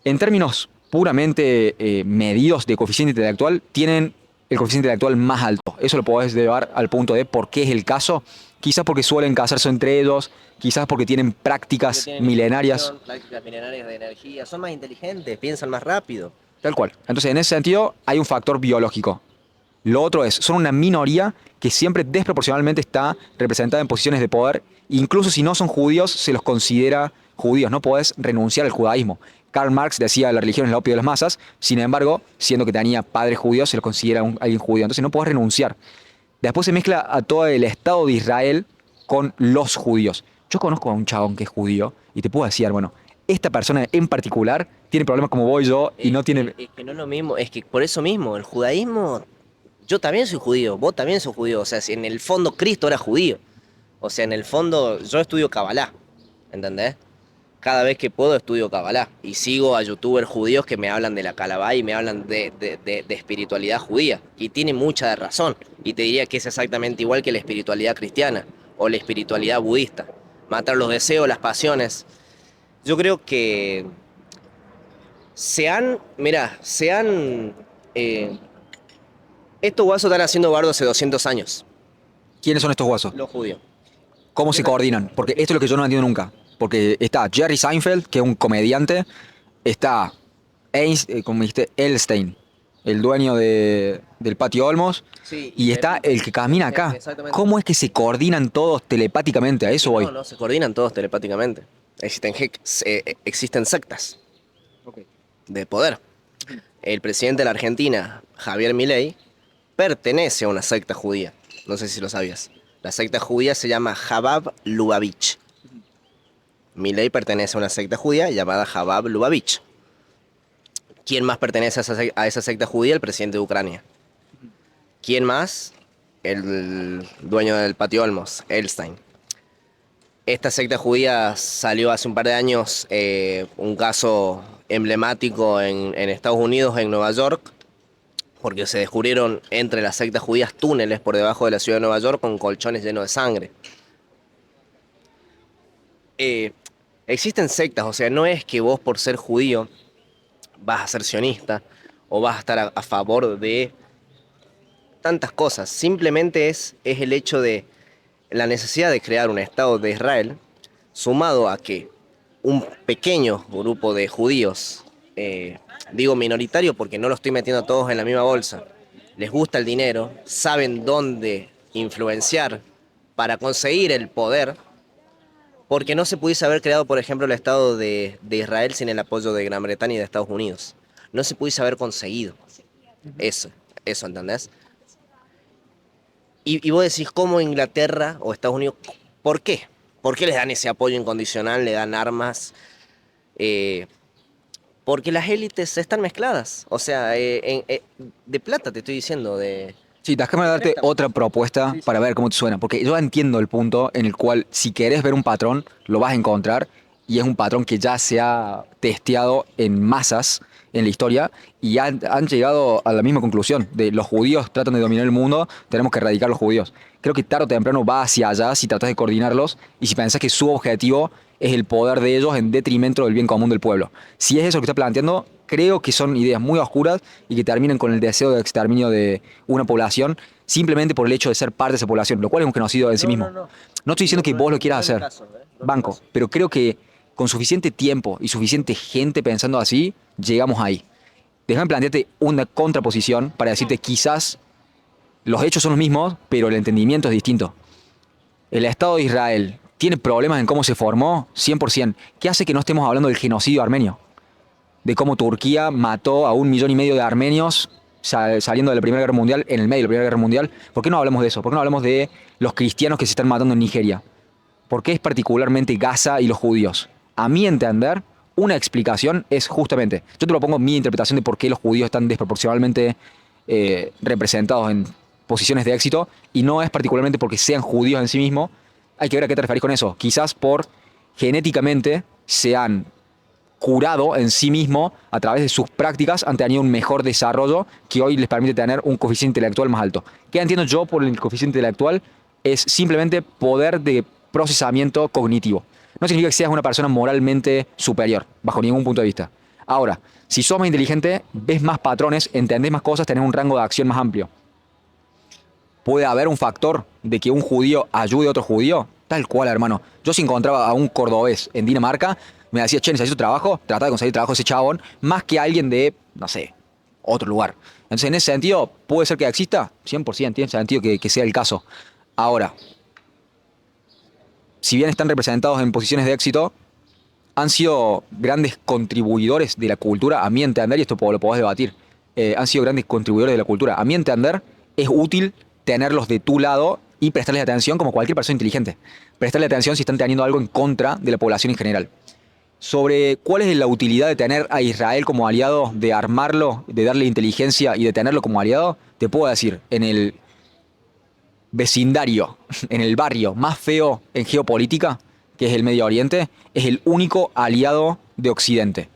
En términos puramente medidos de coeficiente intelectual, tienen el coeficiente intelectual más alto. Eso lo podés llevar al punto de por qué es el caso. Quizás porque suelen casarse entre ellos, quizás porque tienen porque prácticas tienen milenarias, información, prácticas milenarias de energía, son más inteligentes, piensan más rápido. tal cual. Entonces, en ese sentido, hay un factor biológico. Lo otro es, son una minoría que siempre desproporcionalmente está representada en posiciones de poder. Incluso si no son judíos, se los considera judíos. No podés renunciar al judaísmo. Karl Marx decía la religión es el opio de las masas, sin embargo, siendo que tenía padres judíos, se los considera alguien judío. Entonces no podés renunciar. Después se mezcla a todo el Estado de Israel con los judíos. Yo conozco a un chabón que es judío y te puedo decir, bueno, esta persona en particular tiene problemas como voy yo y no tiene. Es que no es lo mismo, es que por eso mismo, el judaísmo, yo también soy judío, vos también sos judío, o sea, si en el fondo Cristo era judío, o sea, en el fondo yo estudio Kabbalah, ¿entendés? Cada vez que puedo estudio Kabbalah y sigo a youtubers judíos que me hablan de la Kabbalah y me hablan de espiritualidad judía. Y tiene mucha razón. Y te diría que es exactamente igual que la espiritualidad cristiana o la espiritualidad budista. Matar los deseos, las pasiones. Yo creo que eh, estos guasos están haciendo bardo hace 200 años, ¿Quiénes son estos guasos? los judíos. ¿Cómo se coordinan? Porque esto es lo que yo no entiendo nunca. Porque está Jerry Seinfeld, que es un comediante, está como dijiste, Elstein, el dueño del Patio Olmos, Sí, y y está el que camina acá. exactamente. ¿Cómo es que se coordinan todos telepáticamente? A Es que eso no, voy. no, se coordinan todos telepáticamente. Existen sectas Ok. de poder. El presidente de la Argentina, Javier Milei, pertenece a una secta judía. No sé si lo sabías. La secta judía se llama Chabad Lubavitch. Milei pertenece a una secta judía llamada Chabad Lubavitch. ¿Quién más pertenece a esa secta judía? El presidente de Ucrania. ¿Quién más? El dueño del Patio Olmos, Elstein. Esta secta judía salió hace un par de años un caso emblemático en Estados Unidos, en Nueva York, porque se descubrieron entre las sectas judías túneles por debajo de la ciudad de Nueva York con colchones llenos de sangre. Eh, Existen sectas, o sea, no es que vos por ser judío vas a ser sionista o vas a estar a favor de tantas cosas. Simplemente es el hecho de la necesidad de crear un Estado de Israel, sumado a que un pequeño grupo de judíos, digo minoritario porque no lo estoy metiendo a todos en la misma bolsa, les gusta el dinero, saben dónde influenciar para conseguir el poder, porque no se pudiese haber creado, por ejemplo, el Estado de Israel sin el apoyo de Gran Bretaña y de Estados Unidos. No se pudiese haber conseguido eso, eso, ¿entendés? Y vos decís, ¿cómo Inglaterra o Estados Unidos? ¿Por qué? ¿Por qué les dan ese apoyo incondicional, le dan armas? Eh, Porque las élites están mezcladas. O sea, de plata te estoy diciendo, Sí, déjame de darte préstamos. otra propuesta Sí, sí. para ver cómo te suena, porque yo entiendo el punto en el cual si querés ver un patrón, lo vas a encontrar y es un patrón que ya se ha testeado en masas en la historia y han llegado a la misma conclusión de los judíos tratan de dominar el mundo, tenemos que erradicar a los judíos. Creo que tarde o temprano va hacia allá si tratas de coordinarlos y si pensás que su objetivo es el poder de ellos en detrimento del bien común del pueblo. Si es eso lo que está planteando, creo que son ideas muy oscuras y que terminan con el deseo de exterminio de una población simplemente por el hecho de ser parte de esa población, lo cual es un genocidio en sí No, mismo. no, no. No estoy diciendo No, que no, vos lo no quieras es mi hacer, caso, ¿eh? No es mi banco, caso. pero creo que con suficiente tiempo y suficiente gente pensando así, llegamos ahí. Déjame plantearte una contraposición para decirte quizás los hechos son los mismos, pero el entendimiento es distinto. El Estado de Israel tiene problemas en cómo se formó, 100%. ¿Qué hace que no estemos hablando del genocidio armenio? De cómo Turquía mató a 1,5 millones de armenios saliendo de la Primera Guerra Mundial, en el medio de la Primera Guerra Mundial. ¿Por qué no hablamos de eso? ¿Por qué no hablamos de los cristianos que se están matando en Nigeria? ¿Por qué es particularmente Gaza y los judíos? A mi entender, una explicación es justamente, yo te lo pongo mi interpretación de por qué los judíos están desproporcionalmente representados en posiciones de éxito, y no es particularmente porque sean judíos en sí mismos. Hay que ver a qué te referís con eso. Quizás por genéticamente se han curado en sí mismo a través de sus prácticas, han tenido un mejor desarrollo que hoy les permite tener un coeficiente intelectual más alto. ¿Qué entiendo yo por el coeficiente intelectual? Es simplemente poder de procesamiento cognitivo. No significa que seas una persona moralmente superior, bajo ningún punto de vista. Ahora, si sos más inteligente, ves más patrones, entendés más cosas, tenés un rango de acción más amplio. ¿Puede haber un factor de que un judío ayude a otro judío? Tal cual, hermano. Yo si encontraba a un cordobés en Dinamarca, me decía, che, necesito trabajo, trataba de conseguir trabajo ese chabón, más que alguien de, no sé, otro lugar. Entonces, en ese sentido, ¿puede ser que exista? 100%, tiene sentido que sea el caso. Ahora, si bien están representados en posiciones de éxito, han sido grandes contribuidores de la cultura, a mi entender, y esto lo podés debatir, han sido grandes contribuidores de la cultura. A mi entender, es útil tenerlos de tu lado y prestarles atención como cualquier persona inteligente. Prestarle atención si están teniendo algo en contra de la población en general. Sobre cuál es la utilidad de tener a Israel como aliado, de armarlo, de darle inteligencia y de tenerlo como aliado, te puedo decir, en el vecindario, en el barrio más feo en geopolítica, que es el Medio Oriente, es el único aliado de Occidente.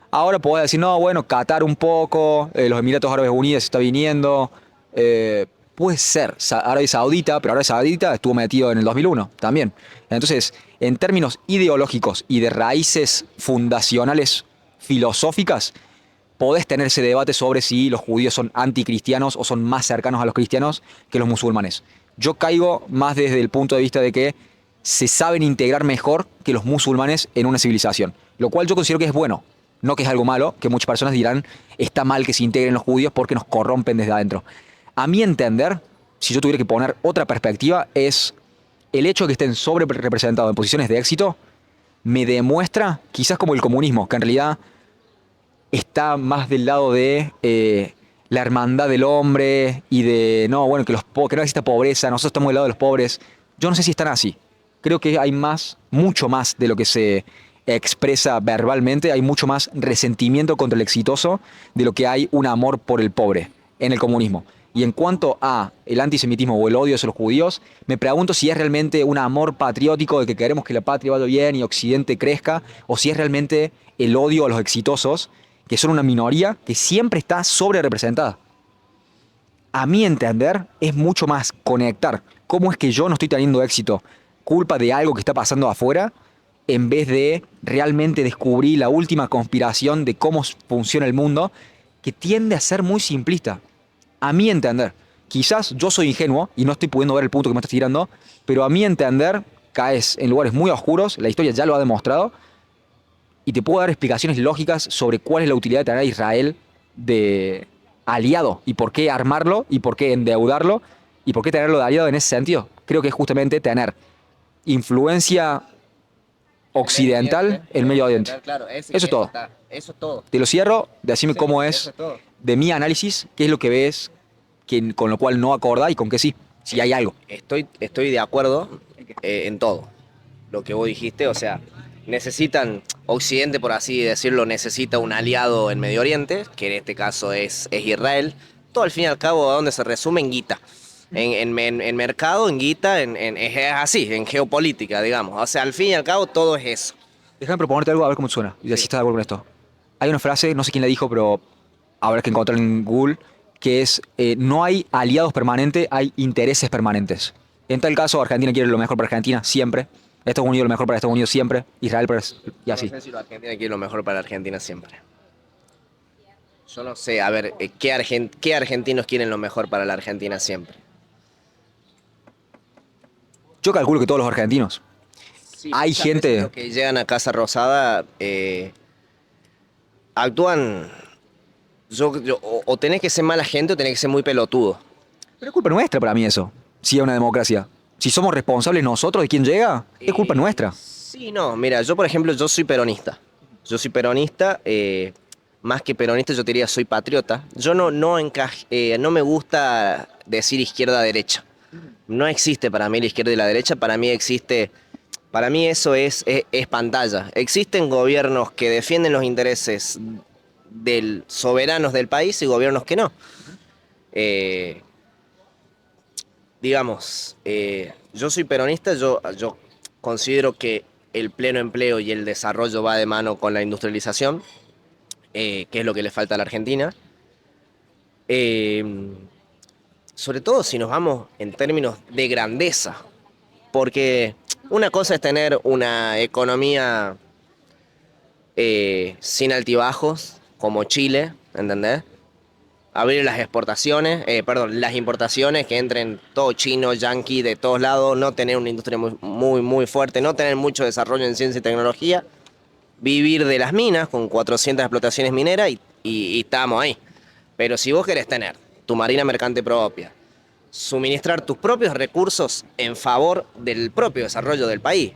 Ahora puedo decir, no, bueno, Qatar un poco, los Emiratos Árabes Unidos está viniendo, puede ser Arabia Saudita, pero Arabia Saudita estuvo metido en el 2001 también. Entonces, en términos ideológicos y de raíces fundacionales filosóficas, podés tener ese debate sobre si los judíos son anticristianos o son más cercanos a los cristianos que los musulmanes. Yo caigo más desde el punto de vista de que se saben integrar mejor que los musulmanes en una civilización, lo cual yo considero que es bueno. No que es algo malo, que muchas personas dirán, está mal que se integren los judíos porque nos corrompen desde adentro. A mi entender, si yo tuviera que poner otra perspectiva, es el hecho de que estén sobre representados en posiciones de éxito, me demuestra, quizás como el comunismo, que en realidad está más del lado de la hermandad del hombre y de, no, bueno, que no exista pobreza, nosotros estamos del lado de los pobres. Yo no sé si están así. Creo que hay más, mucho más de lo que se expresa verbalmente, hay mucho más resentimiento contra el exitoso de lo que hay un amor por el pobre en el comunismo. Y en cuanto a el antisemitismo o el odio hacia los judíos, me pregunto si es realmente un amor patriótico de que queremos que la patria vaya bien y Occidente crezca, o si es realmente el odio a los exitosos, que son una minoría que siempre está sobre representada. A mi entender, es mucho más conectar cómo es que yo no estoy teniendo éxito, culpa de algo que está pasando afuera, en vez de realmente descubrir la última conspiración de cómo funciona el mundo, que tiende a ser muy simplista. A mi entender, quizás yo soy ingenuo y no estoy pudiendo ver el punto que me estás tirando, pero a mi entender, caes en lugares muy oscuros, la historia ya lo ha demostrado, y te puedo dar explicaciones lógicas sobre cuál es la utilidad de tener a Israel de aliado y por qué armarlo y por qué endeudarlo y por qué tenerlo de aliado en ese sentido. Creo que es justamente tener influencia occidental en Medio Oriente. Claro, Eso es todo. eso es todo. Te lo cierro, decime cómo Eso es es todo. de mi análisis, qué es lo que ves con lo cual no acorda y con qué sí, si hay algo. Estoy de acuerdo en todo lo que vos dijiste, o sea, Occidente, por así decirlo, necesita un aliado en Medio Oriente, que en este caso es Israel. Todo al fin y al cabo, ¿a dónde se resume? En guita. En mercado, en guita, es así, en geopolítica, digamos. O sea, al fin y al cabo, todo es eso. Déjame proponerte algo a ver cómo te suena y si Sí. estás de acuerdo con esto. Hay una frase, no sé quién la dijo, pero habrá que encontrar en Google, que es, no hay aliados permanentes, hay intereses permanentes. En tal caso, Argentina quiere lo mejor para Argentina, siempre. Estados Unidos lo mejor para Estados Unidos, siempre. Israel para... y Yo no así. sé si la Argentina quiere lo mejor para Argentina siempre. Yo no sé, a ver, ¿qué argentinos quieren lo mejor para la Argentina siempre? Yo calculo que todos los argentinos. Sí, Hay muchas veces gente... los que llegan a Casa Rosada actúan. O tenés que ser mala gente o tenés que ser muy pelotudo. Pero es culpa nuestra para mí eso, si es una democracia. Si somos responsables nosotros de quién llega, es culpa nuestra. Sí, no, mira, yo por ejemplo, yo soy peronista. Yo soy peronista, más que peronista yo te diría soy patriota. Yo no me gusta decir izquierda-derecha. No existe para mí la izquierda y la derecha, para mí eso es pantalla. Existen gobiernos que defienden los intereses soberanos del país y gobiernos que no. Eh, yo soy peronista, yo considero que el pleno empleo y el desarrollo va de mano con la industrialización, que es lo que le falta a la Argentina. Eh, Sobre todo si nos vamos en términos de grandeza, porque una cosa es tener una economía sin altibajos, como Chile, ¿entendés? Abrir las exportaciones, perdón, las importaciones, que entren todo chino, yanqui, de todos lados, no tener una industria muy fuerte, no tener mucho desarrollo en ciencia y tecnología, vivir de las minas con 400 explotaciones mineras y estamos ahí. Pero si vos querés tener tu marina mercante propia, suministrar tus propios recursos en favor del propio desarrollo del país,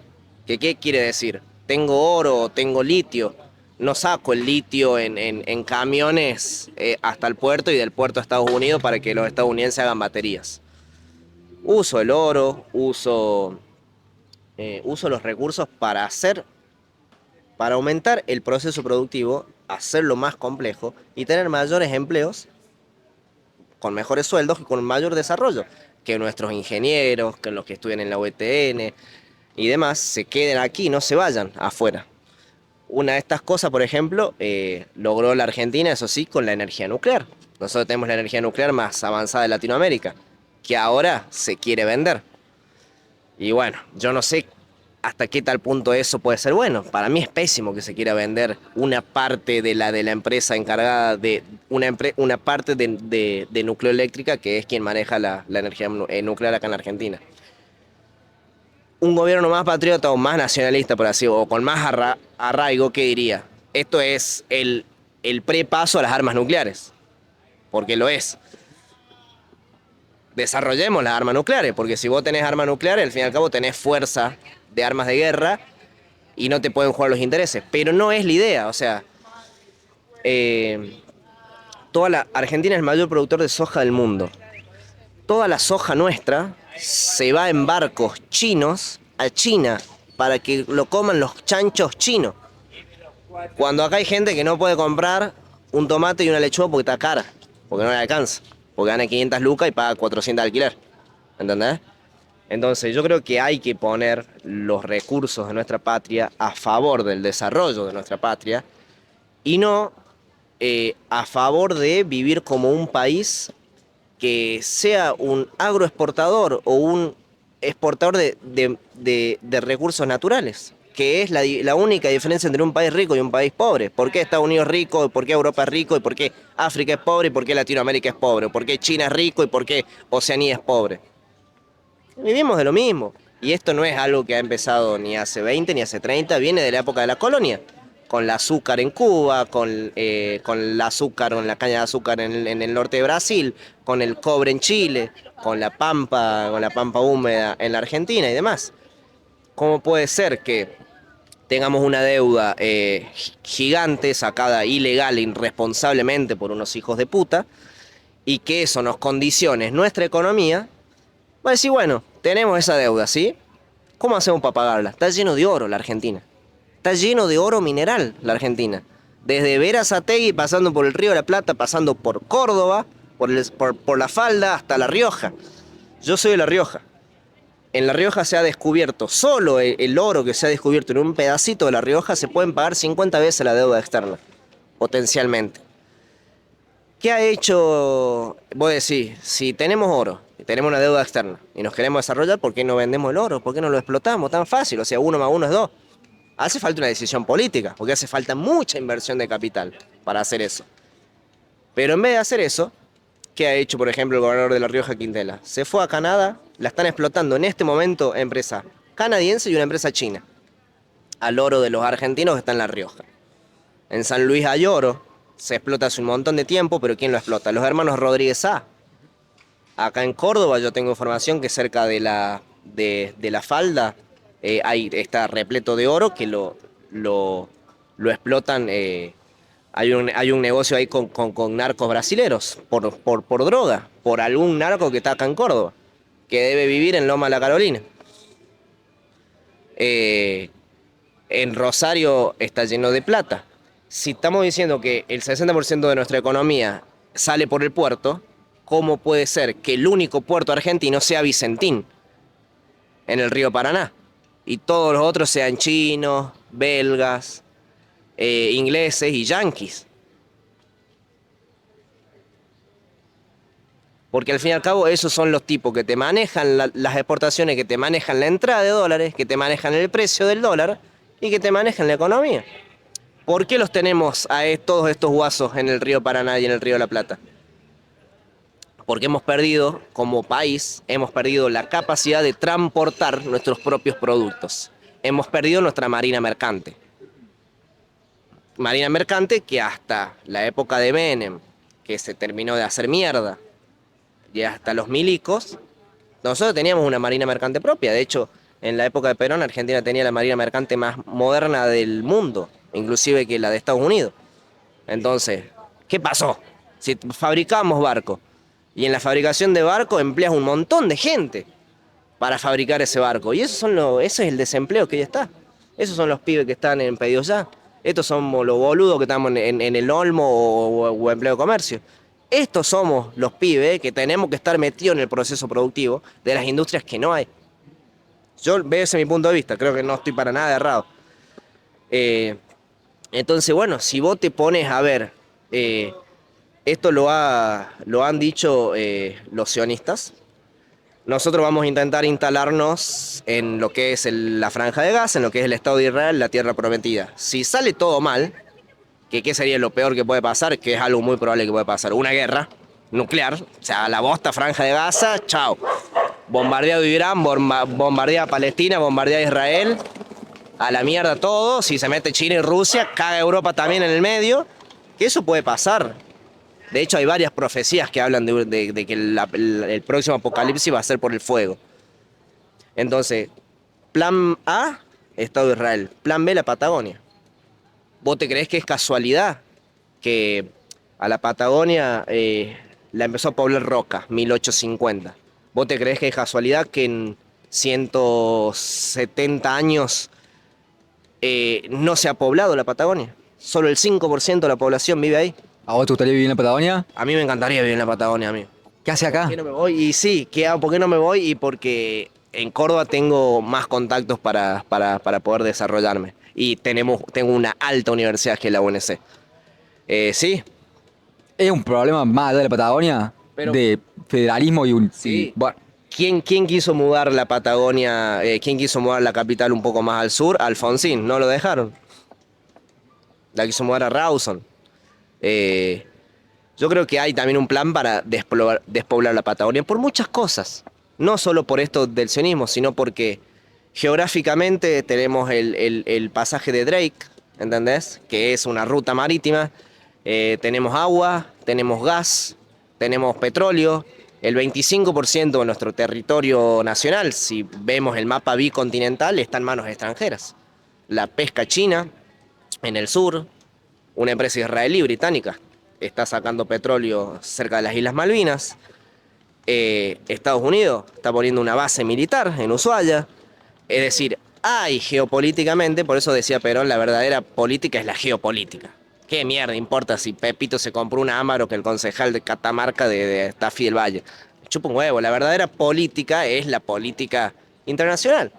¿qué quiere decir? Tengo oro, tengo litio, no saco el litio en camiones hasta el puerto y del puerto a Estados Unidos para que los estadounidenses hagan baterías. Uso el oro, uso los recursos para aumentar el proceso productivo, hacerlo más complejo y tener mayores empleos con mejores sueldos y con mayor desarrollo. Que nuestros ingenieros, que los que estudian en la UTN y demás, se queden aquí, no se vayan afuera. Una de estas cosas, por ejemplo, logró la Argentina, eso sí, con la energía nuclear. Nosotros tenemos la energía nuclear más avanzada de Latinoamérica, que ahora se quiere vender. Y bueno, yo no sé hasta qué tal punto eso puede ser bueno. Para mí es pésimo que se quiera vender una parte de la empresa encargada de una parte de Nucleoeléctrica, que es quien maneja la energía nuclear acá en la Argentina. Un gobierno más patriota o más nacionalista, por así, o con más arraigo, ¿qué diría? Esto es el prepaso a las armas nucleares, porque lo es. Desarrollemos las armas nucleares, porque si vos tenés armas nucleares, al fin y al cabo tenés fuerza de armas de guerra y no te pueden jugar los intereses. Pero no es la idea, o sea, Argentina es el mayor productor de soja del mundo. Toda la soja nuestra se va en barcos chinos a China para que lo coman los chanchos chinos. Cuando acá hay gente que no puede comprar un tomate y una lechuga porque está cara, porque no le alcanza, porque gana 500 lucas y paga 400 de alquiler. ¿Entendés? Entonces yo creo que hay que poner los recursos de nuestra patria a favor del desarrollo de nuestra patria y no a favor de vivir como un país que sea un agroexportador o un exportador de recursos naturales, que es la única diferencia entre un país rico y un país pobre. ¿Por qué Estados Unidos es rico? ¿Por qué Europa es rico? ¿Y por qué África es pobre? ¿Y por qué Latinoamérica es pobre? ¿Por qué China es rico? ¿Y por qué Oceanía es pobre? Vivimos de lo mismo. Y esto no es algo que ha empezado ni hace 20 ni hace 30, viene de la época de la colonia. Con el azúcar en Cuba, con el azúcar, con la caña de azúcar en el norte de Brasil, con el cobre en Chile, con la pampa húmeda en la Argentina y demás. ¿Cómo puede ser que tengamos una deuda gigante, sacada ilegal e irresponsablemente por unos hijos de puta, y que eso nos condicione nuestra economía? Va a decir, bueno, tenemos esa deuda, ¿sí? ¿Cómo hacemos para pagarla? Está lleno de oro la Argentina. Está lleno de oro mineral la Argentina. Desde Berazategui, pasando por el Río de la Plata, pasando por Córdoba, por La Falda, hasta La Rioja. Yo soy de La Rioja. En La Rioja se ha descubierto, solo el oro que se ha descubierto en un pedacito de La Rioja, se pueden pagar 50 veces la deuda externa, potencialmente. ¿Qué ha hecho? Vos decís, si tenemos oro, y tenemos una deuda externa, y nos queremos desarrollar, ¿por qué no vendemos el oro? ¿Por qué no lo explotamos? Tan fácil, o sea, 1 más 1 es 2. Hace falta una decisión política, porque hace falta mucha inversión de capital para hacer eso. Pero en vez de hacer eso, ¿qué ha hecho, por ejemplo, el gobernador de La Rioja, Quintela? Se fue a Canadá, la están explotando en este momento empresa canadiense y una empresa china, al oro de los argentinos que está en La Rioja. En San Luis hay oro, se explota hace un montón de tiempo, pero ¿quién lo explota? Los hermanos Rodríguez A. Acá en Córdoba yo tengo información que cerca de la Falda está repleto de oro que lo explotan. Hay un negocio ahí con narcos brasileros por droga, por algún narco que está acá en Córdoba, que debe vivir en Loma de la Carolina. En Rosario está lleno de plata. Si estamos diciendo que el 60% de nuestra economía sale por el puerto, ¿cómo puede ser que el único puerto argentino sea Vicentín, en el río Paraná? Y todos los otros sean chinos, belgas, ingleses y yanquis. Porque al fin y al cabo esos son los tipos que te manejan las exportaciones, que te manejan la entrada de dólares, que te manejan el precio del dólar y que te manejan la economía. ¿Por qué los tenemos a todos estos guasos en el río Paraná y en el río de la Plata? Porque hemos perdido, como país, hemos perdido la capacidad de transportar nuestros propios productos. Hemos perdido nuestra marina mercante. Marina mercante que hasta la época de Menem, que se terminó de hacer mierda, y hasta los milicos, nosotros teníamos una marina mercante propia. De hecho, en la época de Perón, Argentina tenía la marina mercante más moderna del mundo, inclusive que la de Estados Unidos. Entonces, ¿qué pasó? Si fabricamos barcos, y en la fabricación de barcos empleas un montón de gente para fabricar ese barco. Y ese es el desempleo que ya está. Esos son los pibes que están en pedidos ya. Estos somos los boludos que estamos en el Olmo o empleo de comercio. Estos somos los pibes que tenemos que estar metidos en el proceso productivo de las industrias que no hay. Yo veo ese mi punto de vista, creo que no estoy para nada errado. Entonces, bueno, si vos te pones a ver, esto lo han dicho los sionistas. Nosotros vamos a intentar instalarnos en lo que es la Franja de Gaza, en lo que es el Estado de Israel, la tierra prometida. Si sale todo mal, ¿qué sería lo peor que puede pasar? Que es algo muy probable que puede pasar. Una guerra nuclear, o sea, la bosta Franja de Gaza, chao. Bombardeado Irán, bombardea Palestina, bombardea Israel, a la mierda todo, si se mete China y Rusia, caga Europa también en el medio, que eso puede pasar. De hecho, hay varias profecías que hablan de que el próximo apocalipsis va a ser por el fuego. Entonces, plan A, Estado de Israel. Plan B, la Patagonia. ¿Vos te creés que es casualidad que a la Patagonia la empezó a poblar Roca, 1850? ¿Vos te creés que es casualidad que en 170 años no se ha poblado la Patagonia? Solo el 5% de la población vive ahí. ¿A vos te gustaría vivir en la Patagonia? A mí me encantaría vivir en la Patagonia, amigo. ¿Qué hace ¿Por acá? qué no me voy? Y sí, ¿qué hago? ¿Por qué no me voy? Y porque en Córdoba tengo más contactos para poder desarrollarme. Y tengo una alta universidad que es la UNC. Sí, ¿Es un problema más allá de la Patagonia? pero De federalismo sí. bueno, ¿Quién quiso mudar la Patagonia? ¿Quién quiso mudar la capital un poco más al sur? Alfonsín, no lo dejaron. La quiso mudar a Rawson. Eh, yo creo que hay también un plan para despoblar la Patagonia por muchas cosas. No solo por esto del sionismo, sino porque geográficamente tenemos el pasaje de Drake, ¿entendés? Que es una ruta marítima. Tenemos agua, tenemos gas, tenemos petróleo. El 25% de nuestro territorio nacional, si vemos el mapa bicontinental, está en manos extranjeras. La pesca china en el sur, una empresa israelí británica está sacando petróleo cerca de las Islas Malvinas. Estados Unidos está poniendo una base militar en Ushuaia. Es decir, hay geopolíticamente, por eso decía Perón, la verdadera política es la geopolítica. ¿Qué mierda importa si Pepito se compró una Amaro que el concejal de Catamarca de Tafí del Valle? Chupa un huevo, la verdadera política es la política internacional.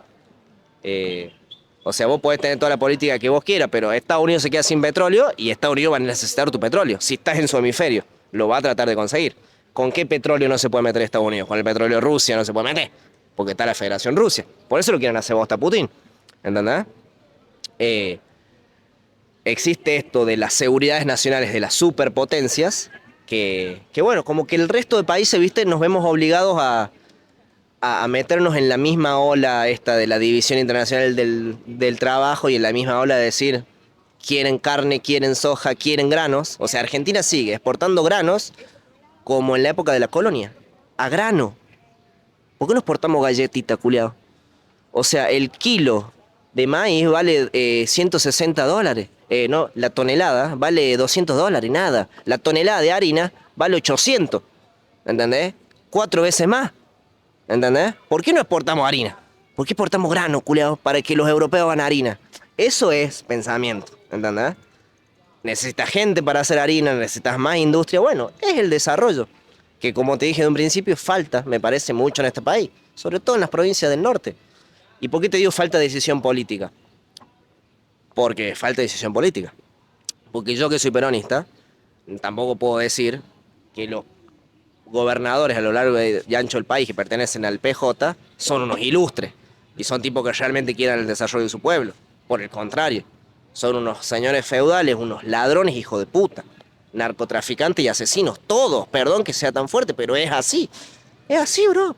O sea, vos podés tener toda la política que vos quieras, pero Estados Unidos se queda sin petróleo y Estados Unidos va a necesitar tu petróleo. Si estás en su hemisferio, lo va a tratar de conseguir. ¿Con qué petróleo no se puede meter Estados Unidos? Con el petróleo de Rusia no se puede meter, porque está la Federación Rusia. Por eso lo quieren hacer bosta a Putin. ¿Entendés? Existe esto de las seguridades nacionales de las superpotencias, que bueno, como que el resto de países, viste, nos vemos obligados a meternos en la misma ola esta de la División Internacional del Trabajo y en la misma ola de decir, quieren carne, quieren soja, quieren granos. O sea, Argentina sigue exportando granos como en la época de la colonia, a grano. ¿Por qué no exportamos galletita, culiao? O sea, el kilo de maíz vale $160. No, la tonelada vale $200, nada. La tonelada de harina vale 800. ¿Entendés? 4 veces más. ¿Entendés? ¿Por qué no exportamos harina? ¿Por qué exportamos grano, culiao? Para que los europeos hagan harina. Eso es pensamiento. ¿Entendés? Necesitas gente para hacer harina, necesitas más industria. Bueno, es el desarrollo. Que como te dije de un principio, falta, me parece, mucho en este país. Sobre todo en las provincias del norte. ¿Y por qué te digo falta de decisión política? Porque falta de decisión política. Porque yo que soy peronista, tampoco puedo decir que los gobernadores a lo largo y ancho del país que pertenecen al PJ son unos ilustres. Y son tipos que realmente quieran el desarrollo de su pueblo. Por el contrario, son unos señores feudales, unos ladrones hijos de puta. Narcotraficantes y asesinos, todos. Perdón que sea tan fuerte, pero es así. Es así, bro.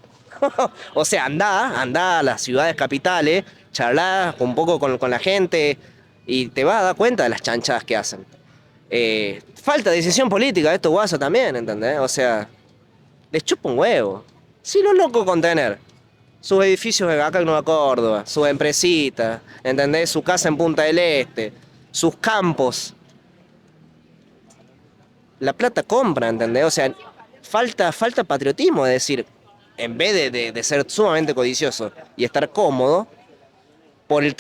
O sea, anda a las ciudades capitales, charlá un poco con la gente y te vas a dar cuenta de las chanchadas que hacen. Falta de decisión política, esto guasa también, ¿entendés? O sea, les chupa un huevo. Sí, los locos con tener sus edificios acá en Nueva Córdoba, sus empresitas, ¿entendés? Su casa en Punta del Este, sus campos. La plata compra, ¿entendés? O sea, falta patriotismo, es decir, en vez de ser sumamente codicioso y estar cómodo,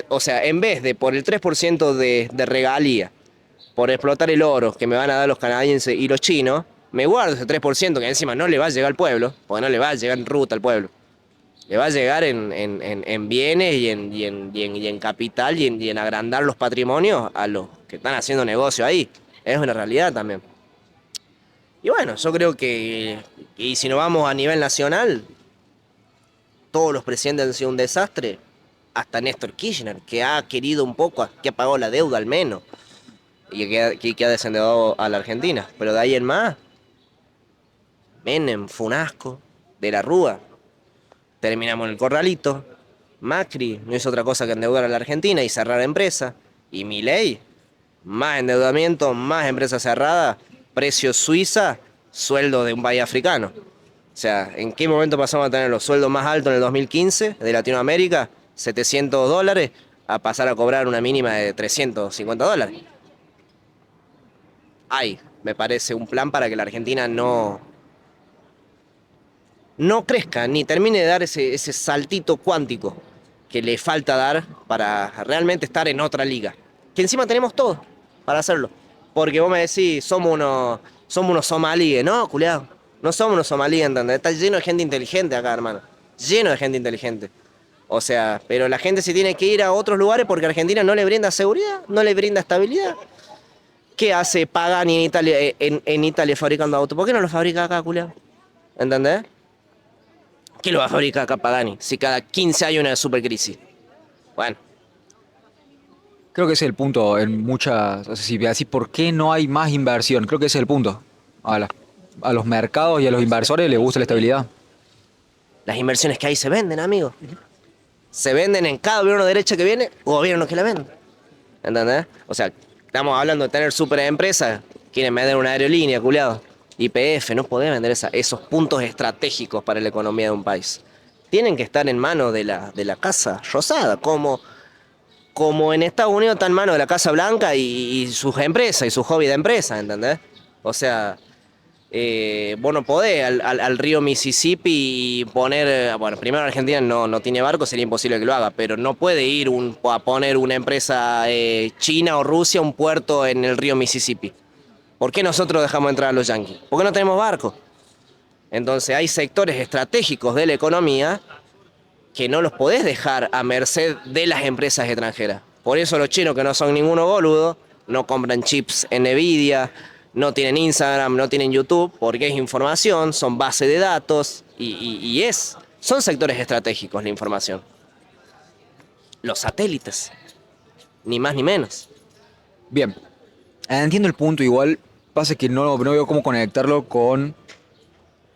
o sea, en vez de por el 3% de regalía, por explotar el oro que me van a dar los canadienses y los chinos, me guardo ese 3% que encima no le va a llegar al pueblo, porque no le va a llegar en ruta al pueblo. Le va a llegar en bienes y en capital y en agrandar los patrimonios a los que están haciendo negocio ahí. Es una realidad también. Y bueno, yo creo que si nos vamos a nivel nacional, todos los presidentes han sido un desastre, hasta Néstor Kirchner, que ha querido un poco, que ha pagado la deuda al menos, y que ha descendido a la Argentina. Pero de ahí en más, Menem, Funasco, De la Rúa, terminamos en el corralito, Macri no hizo otra cosa que endeudar a la Argentina y cerrar empresas. Y Milei, más endeudamiento, más empresas cerradas, precios Suiza, sueldo de un país africano. O sea, ¿en qué momento pasamos a tener los sueldos más altos en el 2015 de Latinoamérica, $700, a pasar a cobrar una mínima de $350? Me parece, un plan para que la Argentina no crezca, ni termine de dar ese saltito cuántico que le falta dar para realmente estar en otra liga. Que encima tenemos todo para hacerlo. Porque vos me decís, somos unos somalíes. No, culiao. No somos unos somalíes, ¿entendés? Está lleno de gente inteligente acá, hermano. Lleno de gente inteligente. O sea, pero la gente se tiene que ir a otros lugares porque Argentina no le brinda seguridad, no le brinda estabilidad. ¿Qué hace Pagani en Italia, en Italia fabricando autos? ¿Por qué no lo fabrica acá, culiao? ¿Entendés? ¿Qué lo va a fabricar acá Pagani si cada 15 hay una supercrisis? Bueno, Creo que ese es el punto en muchas, o sea, si me decís por qué no hay más inversión, creo que ese es el punto. A, la- a los mercados y a los inversores les gusta la estabilidad. las inversiones que hay se venden, amigo. Se venden en cada gobierno de derecha que viene, gobierno que la venden. ¿Entendés? O sea, estamos hablando de tener super empresas, quieren vender una aerolínea, culiado. YPF, no podés vender esos puntos estratégicos para la economía de un país. Tienen que estar en manos de la Casa Rosada, como en Estados Unidos está en manos de la Casa Blanca y sus empresas y su hobby de empresa, ¿entendés? O sea, vos no podés al río Mississippi y poner, bueno, primero Argentina no tiene barco, sería imposible que lo haga, pero no puede ir a poner una empresa china o Rusia un puerto en el río Mississippi. ¿Por qué nosotros dejamos entrar a los yanquis? Porque no tenemos barco. Entonces hay sectores estratégicos de la economía que no los podés dejar a merced de las empresas extranjeras. Por eso los chinos, que no son ninguno boludo, no compran chips en Nvidia, no tienen Instagram, no tienen YouTube, porque es información, son bases de datos son sectores estratégicos la información. Los satélites, ni más ni menos. Bien, entiendo el punto igual, pasa que no veo cómo conectarlo con...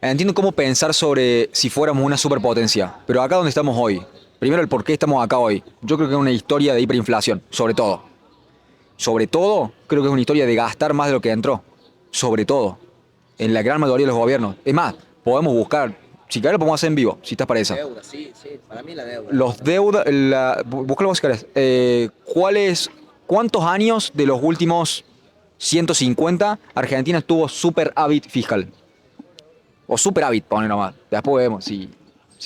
Entiendo cómo pensar sobre si fuéramos una superpotencia, pero acá donde estamos hoy, primero el por qué estamos acá hoy, yo creo que es una historia de hiperinflación, sobre todo. Sobre todo, creo que es una historia de gastar más de lo que entró. Sobre todo. En la gran mayoría de los gobiernos. Es más, podemos buscar, si querés lo podemos hacer en vivo, si estás para esa. Deuda, sí, sí, para mí la deuda. Los deudas, búscalo vos si querés. ¿Cuántos años de los últimos 150 Argentina tuvo superávit fiscal? O superávit, pone nomás. Después vemos si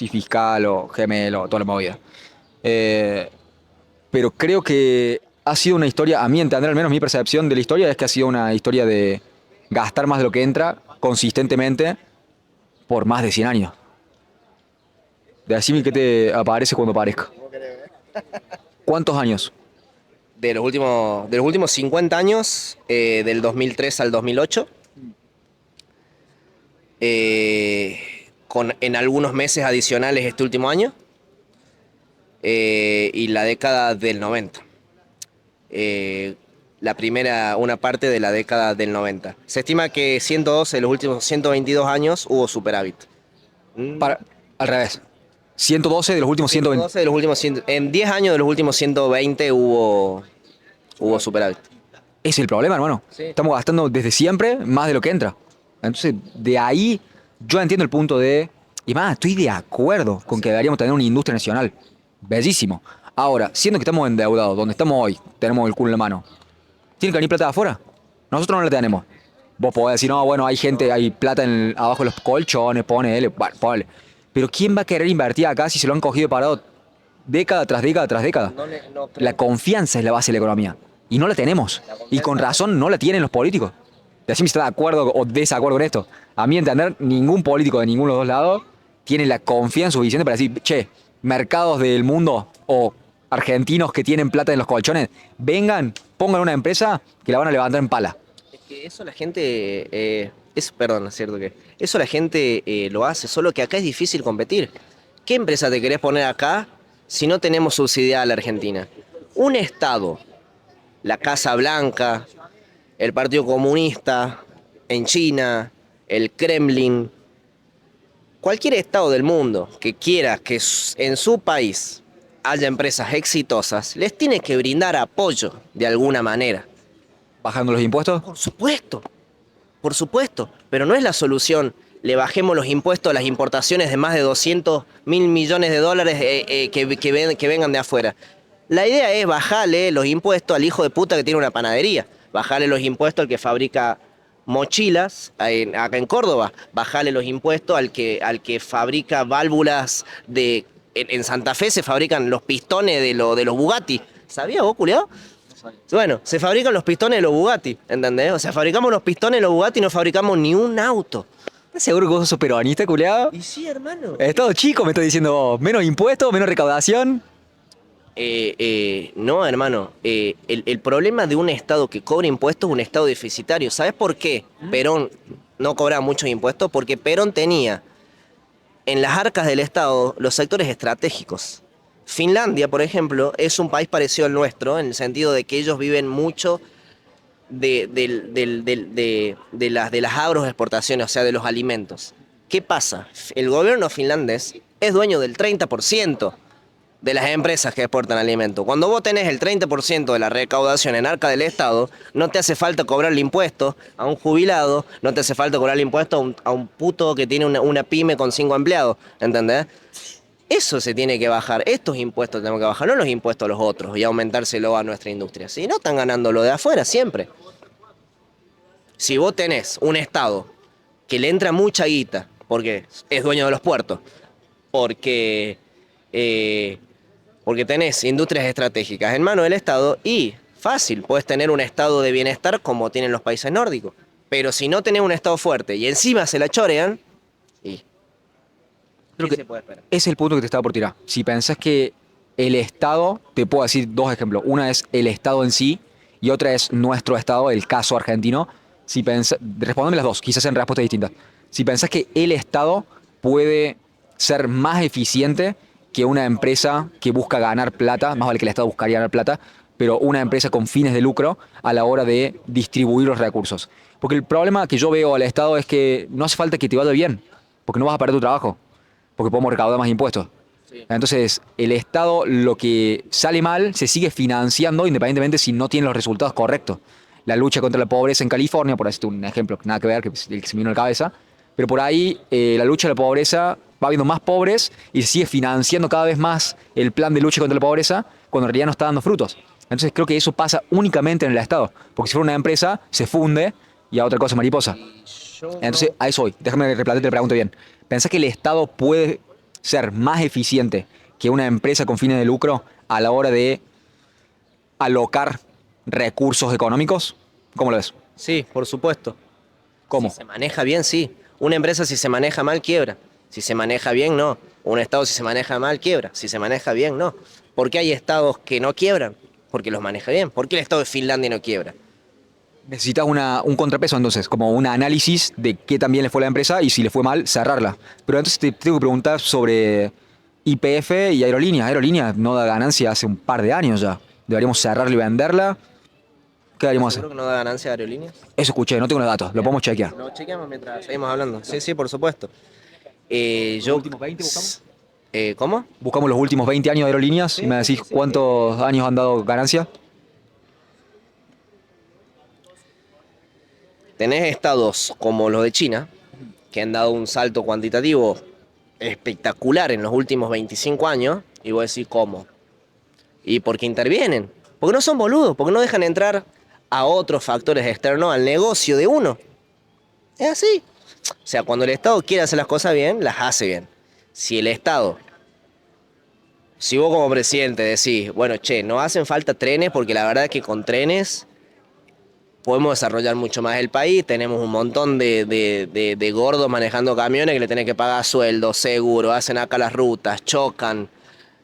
fiscal o gemelo, toda la movida. Eh, pero creo que ha sido una historia, a mí entender, al menos mi percepción de la historia es que ha sido una historia de gastar más de lo que entra consistentemente por más de 100 años. Decime qué te aparece cuando aparezca. ¿Cuántos años? De los últimos 50 años, del 2003 al 2008, en algunos meses adicionales este último año, y la década del 90. Una parte de la década del 90. Se estima que 112 de los últimos 122 años hubo superávit. Para, al revés. 112 de los últimos 120. 112 de los últimos en 10 años de los últimos 120 hubo superávit. Ese es el problema, hermano. Sí. Estamos gastando desde siempre más de lo que entra. Entonces, de ahí yo entiendo el punto de... Y más, estoy de acuerdo con que deberíamos tener una industria nacional. Bellísimo. Ahora, siendo que estamos endeudados, donde estamos hoy, tenemos el culo en la mano. ¿Tiene que venir plata de afuera? Nosotros no la tenemos. Vos podés decir, no, bueno, hay gente, hay plata abajo de los colchones, ponele, bueno, ponele. Pero ¿quién va a querer invertir acá si se lo han cogido parado década tras década tras década? No creo. La confianza es la base de la economía. Y no la tenemos. Y con razón no la tienen los políticos. Decime si está de acuerdo o desacuerdo con esto. A mi entender, ningún político de ninguno de los dos lados tiene la confianza suficiente para decir, che, mercados del mundo o argentinos que tienen plata en los colchones, vengan, pongan una empresa que la van a levantar en pala. Es que eso la gente, perdón, es cierto que eso la gente lo hace, solo que acá es difícil competir. ¿Qué empresa te querés poner acá si no tenemos subsidiada a la Argentina? Un Estado, la Casa Blanca, el Partido Comunista en China, el Kremlin, cualquier Estado del mundo que quiera que en su país haya empresas exitosas, les tiene que brindar apoyo de alguna manera. ¿Bajando los impuestos? Por supuesto, pero no es la solución. Le bajemos los impuestos a las importaciones de más de 200.000 millones de dólares que vengan de afuera. La idea es bajarle los impuestos al hijo de puta que tiene una panadería, bajarle los impuestos al que fabrica mochilas acá en Córdoba, bajarle los impuestos al que fabrica válvulas en Santa Fe se fabrican los pistones de los Bugatti. ¿Sabías vos, culiao? Bueno, se fabrican los pistones de los Bugatti, ¿entendés? O sea, fabricamos los pistones de los Bugatti y no fabricamos ni un auto. ¿Estás seguro que vos sos peronista, culiado? Y sí, hermano. Estado chico, me estoy diciendo vos. Menos impuestos, menos recaudación. No, hermano. El problema de un Estado que cobra impuestos es un Estado deficitario. ¿Sabes por qué Perón no cobraba muchos impuestos? Porque Perón tenía en las arcas del Estado los sectores estratégicos. Finlandia, por ejemplo, es un país parecido al nuestro, en el sentido de que ellos viven mucho de las agroexportaciones, o sea, de los alimentos. ¿Qué pasa? El gobierno finlandés es dueño del 30% de las empresas que exportan alimentos. Cuando vos tenés el 30% de la recaudación en arca del Estado, no te hace falta cobrarle impuestos a un jubilado, no te hace falta cobrarle impuestos a un puto que tiene una pyme con 5 empleados, ¿entendés? Eso se tiene que bajar, estos impuestos tenemos que bajar, no los impuestos a los otros y aumentárselo a nuestra industria. Si no, están ganando lo de afuera siempre. Si vos tenés un Estado que le entra mucha guita, porque es dueño de los puertos, porque tenés industrias estratégicas en manos del Estado y fácil, puedes tener un estado de bienestar como tienen los países nórdicos. Pero si no tenés un Estado fuerte y encima se la chorean, y Creo ¿qué que se puede esperar? ese es el punto que te estaba por tirar. Si pensás que el Estado, te puedo decir dos ejemplos. Una es el Estado en sí y otra es nuestro Estado, el caso argentino. Si pensás, respóndeme las dos, quizás en respuestas distintas. Si pensás que el Estado puede ser más eficiente que una empresa que busca ganar plata, más vale que el Estado buscaría ganar plata, pero una empresa con fines de lucro a la hora de distribuir los recursos. Porque el problema que yo veo al Estado es que no hace falta que te vaya bien, porque no vas a perder tu trabajo, porque podemos recaudar más impuestos. Sí. Entonces, el Estado, lo que sale mal, se sigue financiando independientemente si no tiene los resultados correctos. La lucha contra la pobreza en California, por decirte un ejemplo, nada que ver, que es el que se me vino a la cabeza, pero por ahí la lucha de la pobreza va habiendo más pobres y se sigue financiando cada vez más el plan de lucha contra la pobreza cuando en realidad no está dando frutos. Entonces creo que eso pasa únicamente en el Estado, porque si fuera una empresa, se funde y a otra cosa mariposa. Entonces, a eso voy. Déjame replantearte la pregunta bien. ¿Pensás que el Estado puede ser más eficiente que una empresa con fines de lucro a la hora de alocar recursos económicos? ¿Cómo lo ves? Sí, por supuesto. ¿Cómo? Si se maneja bien, sí. Una empresa si se maneja mal, quiebra. Si se maneja bien, no. Un Estado si se maneja mal, quiebra. Si se maneja bien, no. ¿Por qué hay Estados que no quiebran? Porque los maneja bien. ¿Por qué el Estado de Finlandia no quiebra? Necesitas un contrapeso entonces, como un análisis de qué tan bien le fue a la empresa y si le fue mal, cerrarla. Pero entonces te tengo que preguntar sobre YPF y aerolíneas. Aerolíneas no da ganancia hace un par de años ya. ¿Deberíamos cerrarla y venderla? ¿Qué deberíamos hacer? ¿Seguro que no da ganancia a aerolíneas? Eso escuché, no tengo los datos, lo podemos chequear. Lo chequeamos mientras seguimos hablando. Sí, sí, por supuesto. ¿Los Yo... últimos 20 buscamos? ¿Cómo? Buscamos los últimos 20 años de aerolíneas y me decís sí, sí. cuántos años han dado ganancia. Tenés estados como los de China, que han dado un salto cuantitativo espectacular en los últimos 25 años, y vos decís, ¿cómo? Y porque intervienen, porque no son boludos, porque no dejan entrar a otros factores externos al negocio de uno. Es así. O sea, cuando el Estado quiere hacer las cosas bien, las hace bien. Si el Estado, si vos como presidente decís, bueno, che, no hacen falta trenes porque la verdad es que con trenes podemos desarrollar mucho más el país, tenemos un montón de gordos manejando camiones que le tenés que pagar sueldo, seguro, hacen acá las rutas, chocan,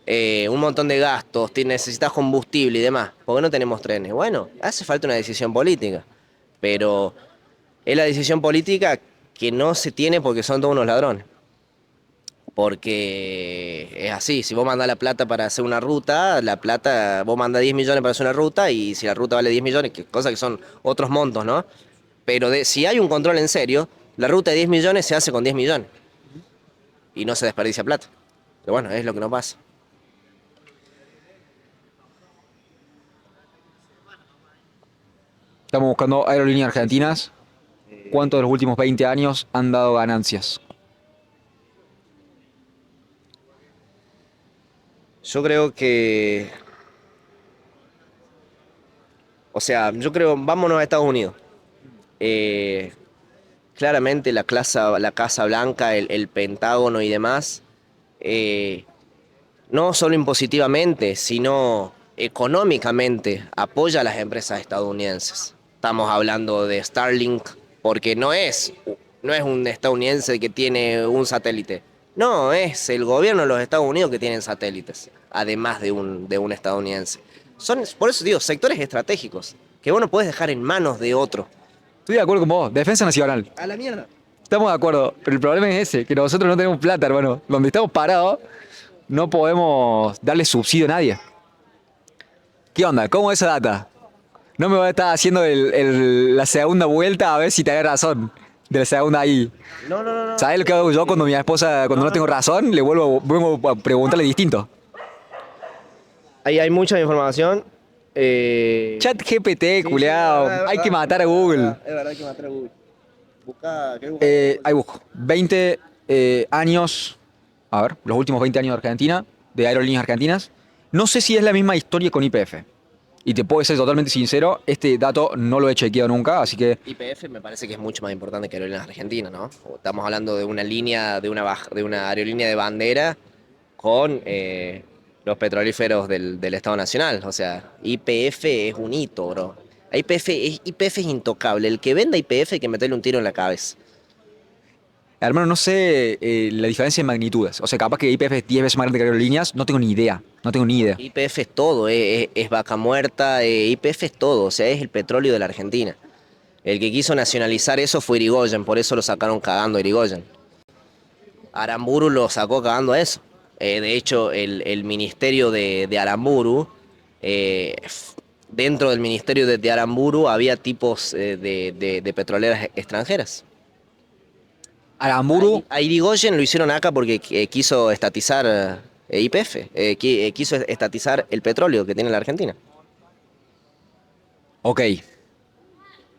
un montón de gastos, necesitas combustible y demás. ¿Por qué no tenemos trenes? Bueno, hace falta una decisión política, pero es la decisión política que no se tiene porque son todos unos ladrones. Porque es así, si vos mandás la plata para hacer una ruta, la plata, vos mandás 10 millones para hacer una ruta y si la ruta vale 10 millones, cosa que son otros montos, ¿no? Pero si hay un control en serio, la ruta de 10 millones se hace con 10 millones y no se desperdicia plata. Pero bueno, es lo que no pasa. Estamos buscando aerolíneas argentinas. ¿Cuántos de los últimos 20 años han dado ganancias? Yo creo que, o sea, yo creo, vámonos a Estados Unidos. Eh, Claramente la Casa Blanca, el Pentágono y demás, eh, no solo impositivamente, sino económicamente apoya a las empresas estadounidenses. Estamos hablando de Starlink, porque no es un estadounidense que tiene un satélite. No, es el gobierno de los Estados Unidos que tiene satélites, además de un estadounidense. Son, por eso digo, sectores estratégicos, que vos no podés dejar en manos de otro. Estoy de acuerdo con vos. Defensa nacional. A la mierda. Estamos de acuerdo. Pero el problema es ese, que nosotros no tenemos plata, hermano. Donde estamos parados, no podemos darle subsidio a nadie. ¿Qué onda? ¿Cómo es esa data? No me voy a estar haciendo la segunda vuelta a ver si tenés razón. De la segunda ahí. No, no, no, no. ¿Sabes lo que hago yo cuando mi esposa, cuando no tengo razón? Le vuelvo a preguntarle distinto. Ahí hay mucha información. Chat GPT, Sí, culeado. es verdad, Hay que matar a Google. Es verdad, hay que matar a Google. Ahí busco. 20 años. A ver, los últimos 20 años de Argentina, de aerolíneas argentinas. No sé si es la misma historia con YPF. Y te puedo ser totalmente sincero, este dato no lo he chequeado nunca, así que YPF me parece que es mucho más importante que Aerolíneas Argentinas, ¿no? Estamos hablando de una línea, de una aerolínea de bandera con los petrolíferos del Estado Nacional. O sea, YPF es un hito, bro. YPF es intocable. El que venda YPF hay que meterle un tiro en la cabeza. hermano, no sé la diferencia en magnitudes. O sea, capaz que YPF es 10 veces más grande que aerolíneas, no tengo ni idea. No tengo ni idea. YPF es todo, es vaca muerta, YPF es todo, o sea, es el petróleo de la Argentina. El que quiso nacionalizar eso fue Irigoyen, por eso lo sacaron cagando a Irigoyen. Aramburu lo sacó cagando a eso. De hecho, el ministerio de Aramburu, dentro del ministerio de Aramburu había tipos de petroleras extranjeras. Aramburu, A Irigoyen lo hicieron acá porque quiso estatizar YPF, quiso estatizar el petróleo que tiene la Argentina. ok.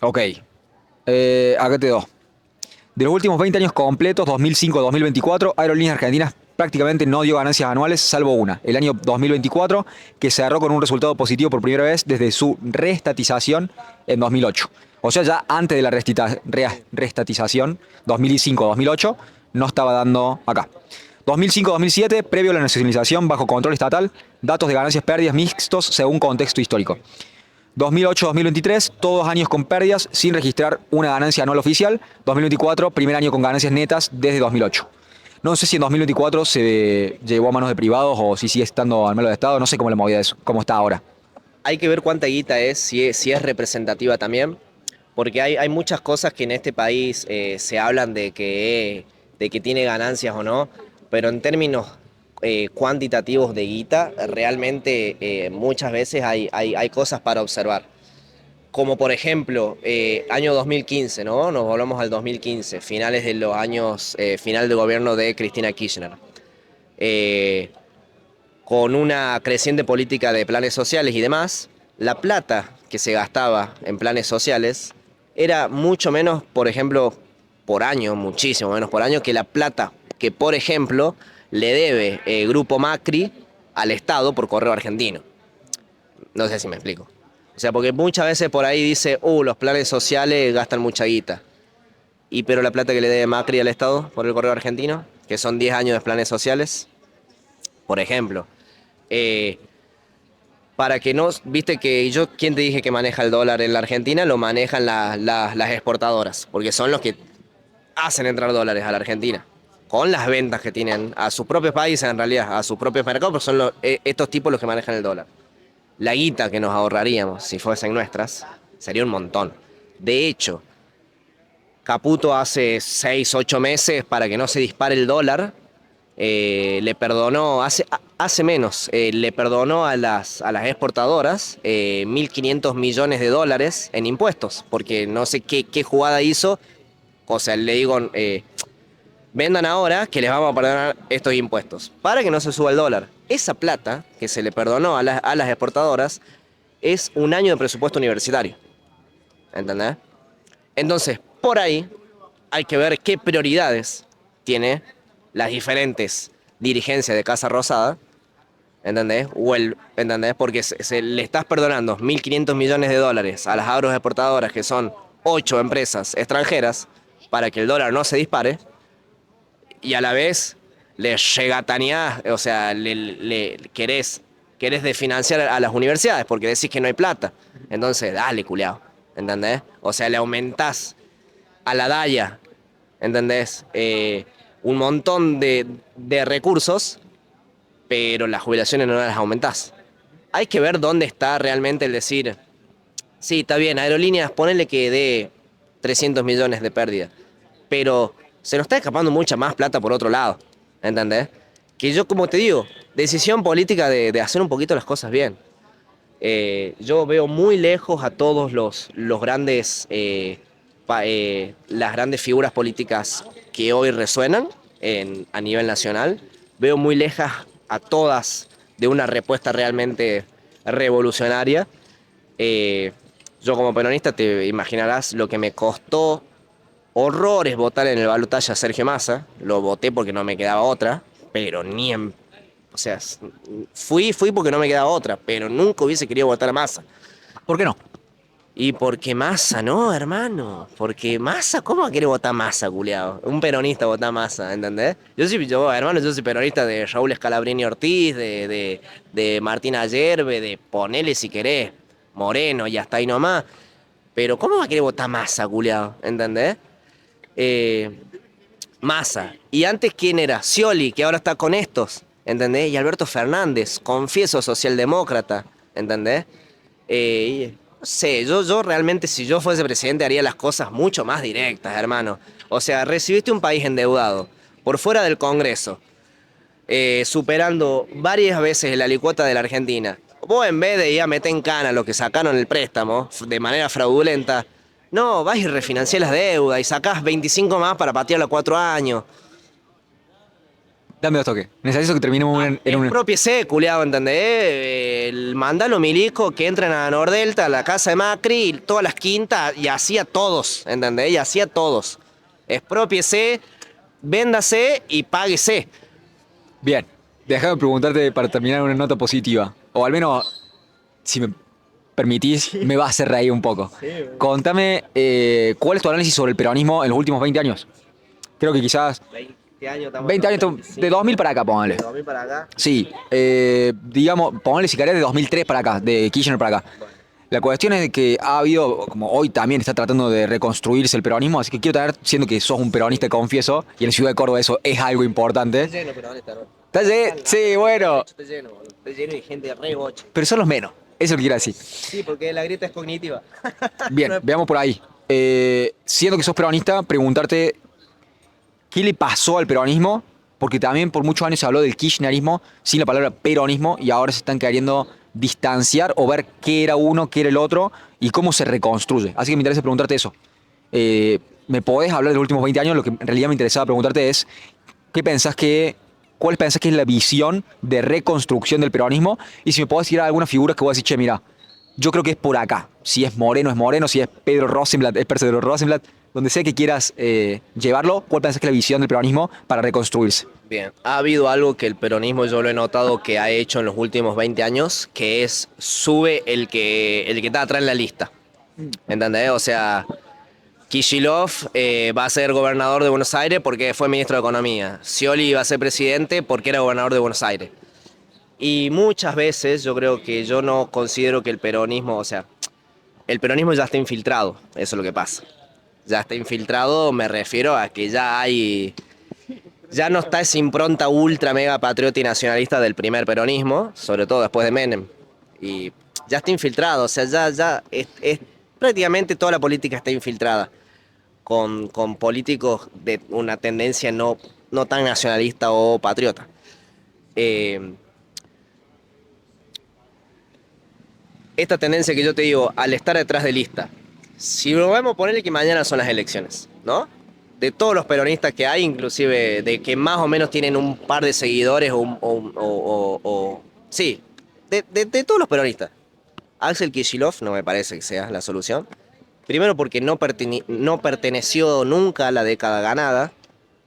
Ok. Acá te doy. De los últimos 20 años completos, 2005-2024, Aerolíneas Argentinas prácticamente no dio ganancias anuales, salvo una, el año 2024, que cerró con un resultado positivo por primera vez desde su reestatización en 2008. O sea, ya antes de la reestatización, 2005-2008, no estaba dando acá. 2005-2007, previo a la nacionalización bajo control estatal, datos de ganancias pérdidas mixtos según contexto histórico. 2008-2023, todos años con pérdidas sin registrar una ganancia anual oficial. 2024, primer año con ganancias netas desde 2008. No sé si en 2024 se llevó a manos de privados o si sigue estando al mano de Estado. No sé cómo la movida es, cómo está ahora. Hay que ver cuánta guita es, si es representativa también, porque hay muchas cosas que en este país se hablan de que tiene ganancias o no, pero en términos cuantitativos de guita, realmente muchas veces hay cosas para observar. Como por ejemplo, año 2015, ¿no? Nos volvamos al 2015, finales de los años, final del gobierno de Cristina Kirchner. Eh, con una creciente política de planes sociales y demás, la plata que se gastaba en planes sociales era mucho menos, por ejemplo, por año, muchísimo menos por año, que la plata que, por ejemplo, le debe Grupo Macri al Estado por correo argentino. No sé si me explico. O sea, porque muchas veces por ahí dice, los planes sociales gastan mucha guita. Y pero la plata que le debe Macri al Estado por el correo argentino, que son 10 años de planes sociales, por ejemplo. Eh, para que no, viste que yo, ¿quién te dije que maneja el dólar en la Argentina? Lo manejan las exportadoras, porque son los que hacen entrar dólares a la Argentina, con las ventas que tienen a sus propios países, en realidad, a sus propios mercados, pero son estos tipos los que manejan el dólar. La guita que nos ahorraríamos si fuesen nuestras sería un montón. De hecho, Caputo hace 6, 8 meses, para que no se dispare el dólar, le perdonó, hace menos, le perdonó a las exportadoras 1.500 millones de dólares en impuestos, porque no sé qué jugada hizo. O sea, le digo, vendan ahora que les vamos a perdonar estos impuestos, para que no se suba el dólar. Esa plata que se le perdonó a las exportadoras es un año de presupuesto universitario. ¿entendés? Entonces, por ahí hay que ver qué prioridades tiene las diferentes dirigencias de Casa Rosada, ¿entendés? ¿Entendés? Porque le estás perdonando 1.500 millones de dólares a las agroexportadoras, que son 8 empresas extranjeras, para que el dólar no se dispare, y a la vez le regataneás, o sea, querés desfinanciar a las universidades porque decís que no hay plata. Entonces, dale, culiao, ¿entendés? O sea, le aumentás a la DAIA, ¿entendés? Un montón de recursos, pero las jubilaciones no las aumentás. Hay que ver dónde está realmente el decir, sí, está bien, aerolíneas, ponele que dé 300 millones de pérdida, pero se nos está escapando mucha más plata por otro lado, ¿entendés? Que yo, como te digo, decisión política de hacer un poquito las cosas bien. Yo veo muy lejos a todos los grandes, las grandes figuras políticas que hoy resuenan a nivel nacional. Veo muy lejas a todas de una respuesta realmente revolucionaria. Eh, yo como peronista te imaginarás lo que me costó horrores votar en el balotaje a Sergio Massa. Lo voté porque no me quedaba otra, pero ni en... O sea, fui porque no me quedaba otra, pero nunca hubiese querido votar a Massa. ¿Por qué no? Y porque Massa, no, hermano. Porque Massa, ¿cómo va a querer votar Massa, culiao? Un peronista vota Massa, ¿entendés? Hermano, yo soy peronista de Raúl Scalabrini Ortiz, de Martín Ayerbe, de ponele si querés, Moreno y hasta ahí nomás. Pero ¿cómo va a querer votar Massa, culiao? ¿Entendés? Eh, Massa. Y antes, ¿quién era? Scioli, que ahora está con estos, ¿entendés? Y Alberto Fernández, confieso socialdemócrata, ¿entendés? No sé, yo realmente, si yo fuese presidente, haría las cosas mucho más directas, hermano. O sea, recibiste un país endeudado, por fuera del Congreso, superando varias veces la alicuota de la Argentina. Vos, en vez de ir a meter en cana lo que sacaron el préstamo de manera fraudulenta, no, vas y refinanciás las deudas y sacás 25 más para patearlo a 4 años. Dame dos toques. Necesito que terminemos en un... Expropiese, culiado, ¿entendés? Mandalo milico que entren a Nordelta, a la casa de Macri, y todas las quintas, y así a todos, ¿entendés? Y así a todos. Expropiese, véndase y páguese. Bien, déjame preguntarte para terminar una nota positiva. O al menos, si me permitís, me va a hacer reír un poco. Contame, ¿cuál es tu análisis sobre el peronismo en los últimos 20 años? Creo que quizás 20 años, estamos 20 años, de 2000 para acá, póngale. de 2000 para acá. Sí, digamos, ponle si querés de 2003 para acá, de Kirchner para acá. La cuestión es de que ha habido, como hoy también está tratando de reconstruirse el peronismo, así que quiero tener, siendo que sos un peronista, confieso, y en Ciudad de Córdoba eso es algo importante. Lleno, pero ¿dónde está? ¿Está lleno? Sí, bueno, Está lleno, boludo. Está lleno de gente re bocha. pero son los menos, eso es lo que quiero decir. Sí, porque la grieta es cognitiva. Bien, veamos por ahí. Siendo que sos peronista, preguntarte qué le pasó al peronismo, porque también por muchos años se habló del kirchnerismo sin la palabra peronismo y ahora se están queriendo distanciar o ver qué era uno, qué era el otro y cómo se reconstruye. Así que me interesa preguntarte eso. ¿Me podés hablar de los últimos 20 años? Lo que en realidad me interesaba preguntarte es, ¿cuál pensás que es la visión de reconstrucción del peronismo? Y si me podés decir alguna figura que vos decís, che, mira, yo creo que es por acá. Si es Moreno, si es Pedro Rosenblatt, es Pedro Rosenblatt, donde sea que quieras llevarlo, ¿cuál pensás que es la visión del peronismo para reconstruirse? Bien, ha habido algo que el peronismo yo lo he notado que ha hecho en los últimos 20 años, que es sube el que está atrás en la lista. ¿Entendés? O sea, Kicillof va a ser gobernador de Buenos Aires porque fue ministro de Economía. Scioli va a ser presidente porque era gobernador de Buenos Aires. Y muchas veces yo creo que yo no considero que el peronismo, o sea, el peronismo ya está infiltrado, eso es lo que pasa. Ya está infiltrado, me refiero a que ya no está esa impronta ultra mega patriota y nacionalista del primer peronismo, sobre todo después de Menem. Y ya está infiltrado, o sea, ya prácticamente toda la política está infiltrada con políticos de una tendencia no tan nacionalista o patriota. Esta tendencia que yo te digo, al estar detrás de lista, si lo vemos, ponerle que mañana son las elecciones, ¿no? De todos los peronistas que hay, inclusive de que más o menos tienen un par de seguidores sí, de todos los peronistas. Axel Kicillof no me parece que sea la solución. Primero porque no perteneció nunca a la década ganada,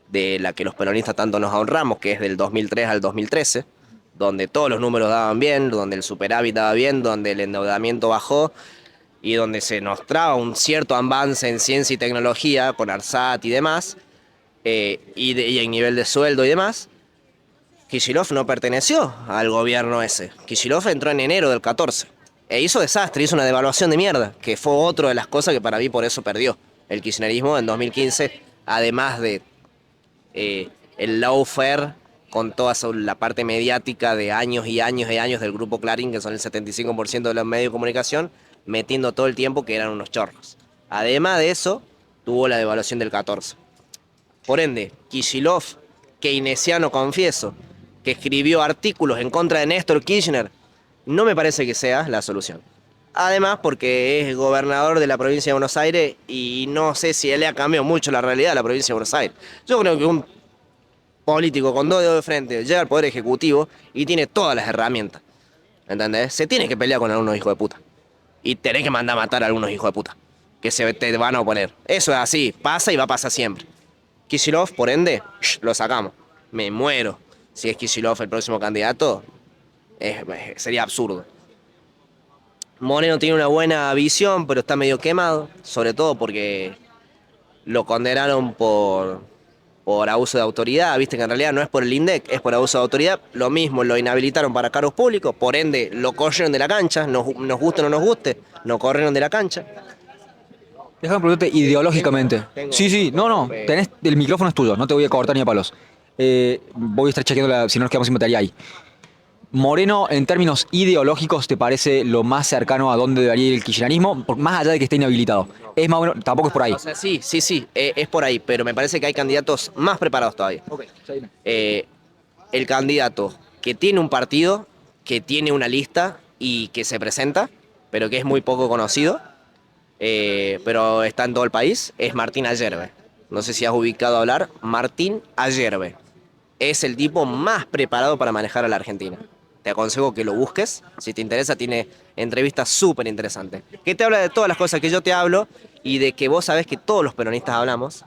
de la que los peronistas tanto nos honramos, que es del 2003 al 2013, donde todos los números daban bien, donde el superávit daba bien, donde el endeudamiento bajó y donde se mostraba un cierto avance en ciencia y tecnología con ARSAT y demás, y en nivel de sueldo y demás. Kicillof no perteneció al gobierno ese. Kicillof entró en enero del 14 e hizo desastre, hizo una devaluación de mierda, que fue otra de las cosas que para mí por eso perdió el kirchnerismo en 2015, además de el lawfare con toda la parte mediática de años y años y años del grupo Clarín, que son el 75% de los medios de comunicación, metiendo todo el tiempo que eran unos chorros. Además de eso, tuvo la devaluación del 14. Por ende, Kicillof, keynesiano confieso, que escribió artículos en contra de Néstor Kirchner, no me parece que sea la solución. Además, porque es gobernador de la provincia de Buenos Aires y no sé si él le ha cambiado mucho la realidad de la provincia de Buenos Aires. Yo creo que un político con dos dedos de frente llega al Poder Ejecutivo y tiene todas las herramientas. ¿Entendés? Se tiene que pelear con algunos hijos de puta. Y tenés que mandar a matar a algunos hijos de puta. Que se te van a oponer. Eso es así, pasa y va a pasar siempre. Kicillof, por ende, lo sacamos. Me muero. Si es Kicillof el próximo candidato, sería absurdo. Moreno tiene una buena visión, pero está medio quemado, sobre todo porque lo condenaron por abuso de autoridad. Viste que en realidad no es por el INDEC, es por abuso de autoridad. Lo mismo, lo inhabilitaron para cargos públicos, por ende lo corrieron de la cancha, nos guste o no nos guste, nos corrieron de la cancha. Déjame preguntarte ideológicamente. Tengo- Sí, no, el micrófono es tuyo, no te voy a cortar ni a palos. Voy a estar chequeando si no nos quedamos sin batería ahí. Moreno, en términos ideológicos, ¿te parece lo más cercano a dónde debería ir el kirchnerismo? Más allá de que esté inhabilitado. Es más o menos, tampoco es por ahí. O sea, sí, es por ahí, pero me parece que hay candidatos más preparados todavía. El candidato que tiene un partido, que tiene una lista y que se presenta, pero que es muy poco conocido, pero está en todo el país, es Martín Ayerbe. No sé si has ubicado hablar, Martín Ayerbe. Es el tipo más preparado para manejar a la Argentina. Te aconsejo que lo busques, si te interesa, tiene entrevistas súper interesantes. Que te habla de todas las cosas que yo te hablo y de que vos sabés que todos los peronistas hablamos.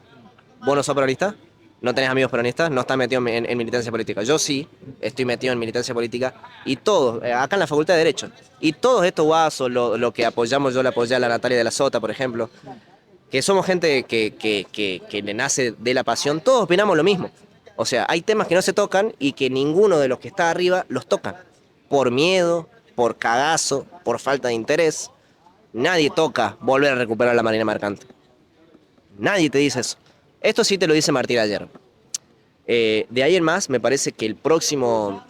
¿Vos no sos peronista? ¿No tenés amigos peronistas? ¿No estás metido en militancia política? Yo sí, estoy metido en militancia política y todos, acá en la Facultad de Derecho, y todos estos guasos, lo que apoyamos, yo le apoyé a la Natalia de la Sota, por ejemplo, que somos gente que le nace de la pasión, todos opinamos lo mismo. O sea, hay temas que no se tocan y que ninguno de los que está arriba los tocan. Por miedo, por cagazo, por falta de interés. Nadie toca volver a recuperar la marina mercante. Nadie te dice eso. Esto sí te lo dice Martín ayer. De ahí en más, me parece que el próximo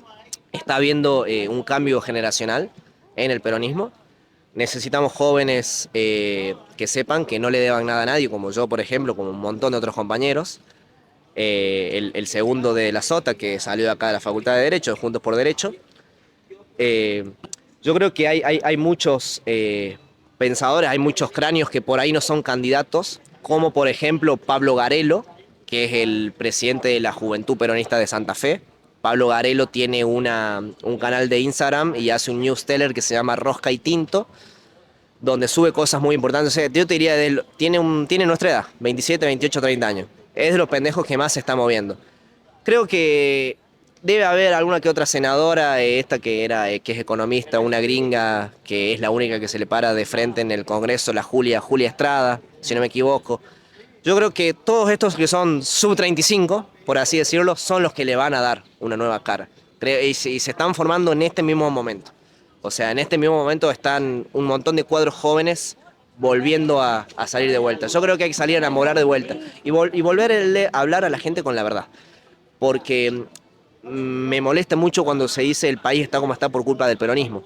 está habiendo un cambio generacional en el peronismo. Necesitamos jóvenes que sepan que no le deban nada a nadie, como yo, por ejemplo, como un montón de otros compañeros. El segundo de la Sota, que salió de acá de la Facultad de Derecho, de Juntos por Derecho. Yo creo que hay muchos pensadores, hay muchos cráneos que por ahí no son candidatos, como por ejemplo Pablo Garello, que es el presidente de la Juventud Peronista de Santa Fe. Pablo Garello tiene un canal de Instagram y hace un newsletter que se llama Rosca y Tinto, donde sube cosas muy importantes. O sea, yo te diría, tiene nuestra edad, 27, 28, 30 años. Es de los pendejos que más se está moviendo. Creo que debe haber alguna que otra senadora, esta que es economista, una gringa, que es la única que se le para de frente en el Congreso, la Julia Estrada, si no me equivoco. Yo creo que todos estos que son sub 35, por así decirlo, son los que le van a dar una nueva cara. Y se están formando en este mismo momento. O sea, en este mismo momento están un montón de cuadros jóvenes volviendo a salir de vuelta. Yo creo que hay que salir a enamorar de vuelta y volver a hablar a la gente con la verdad. Porque me molesta mucho cuando se dice el país está como está por culpa del peronismo.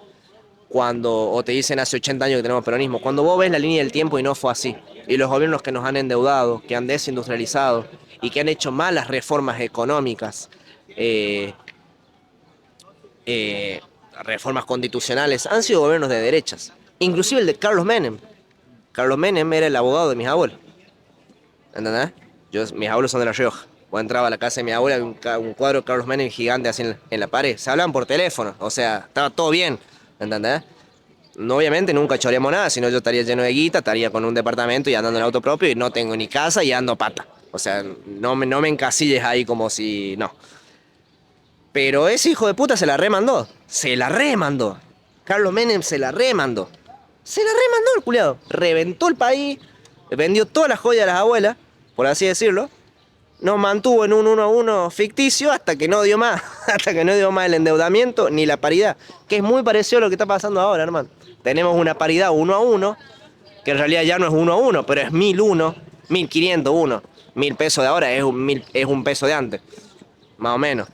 O te dicen hace 80 años que tenemos peronismo. Cuando vos ves la línea del tiempo y no fue así. Y los gobiernos que nos han endeudado, que han desindustrializado y que han hecho malas reformas económicas, reformas constitucionales, han sido gobiernos de derechas. Inclusive el de Carlos Menem. Carlos Menem era el abogado de mis abuelos. ¿Entendés? Mis abuelos son de La Rioja. Vos entraba a la casa de mi abuela, un cuadro de Carlos Menem gigante así en la pared. Se hablaban por teléfono, o sea, estaba todo bien. ¿Entendés? No, obviamente nunca choreamos nada, si no yo estaría lleno de guita, estaría con un departamento y andando en auto propio y no tengo ni casa y ando a pata. O sea, no me encasilles ahí como si... No. Pero ese hijo de puta se la remandó. Se la remandó. Carlos Menem se la remandó. Se la remandó el culiado. Reventó el país, vendió todas las joyas a las abuelas, por así decirlo. Nos mantuvo en un 1-1 ficticio hasta que no dio más. Hasta que no dio más el endeudamiento ni la paridad. Que es muy parecido a lo que está pasando ahora, hermano. Tenemos una paridad 1-1, que en realidad ya no es 1-1, pero es 1001, 1501. 1000 pesos de ahora es un peso de antes, más o menos.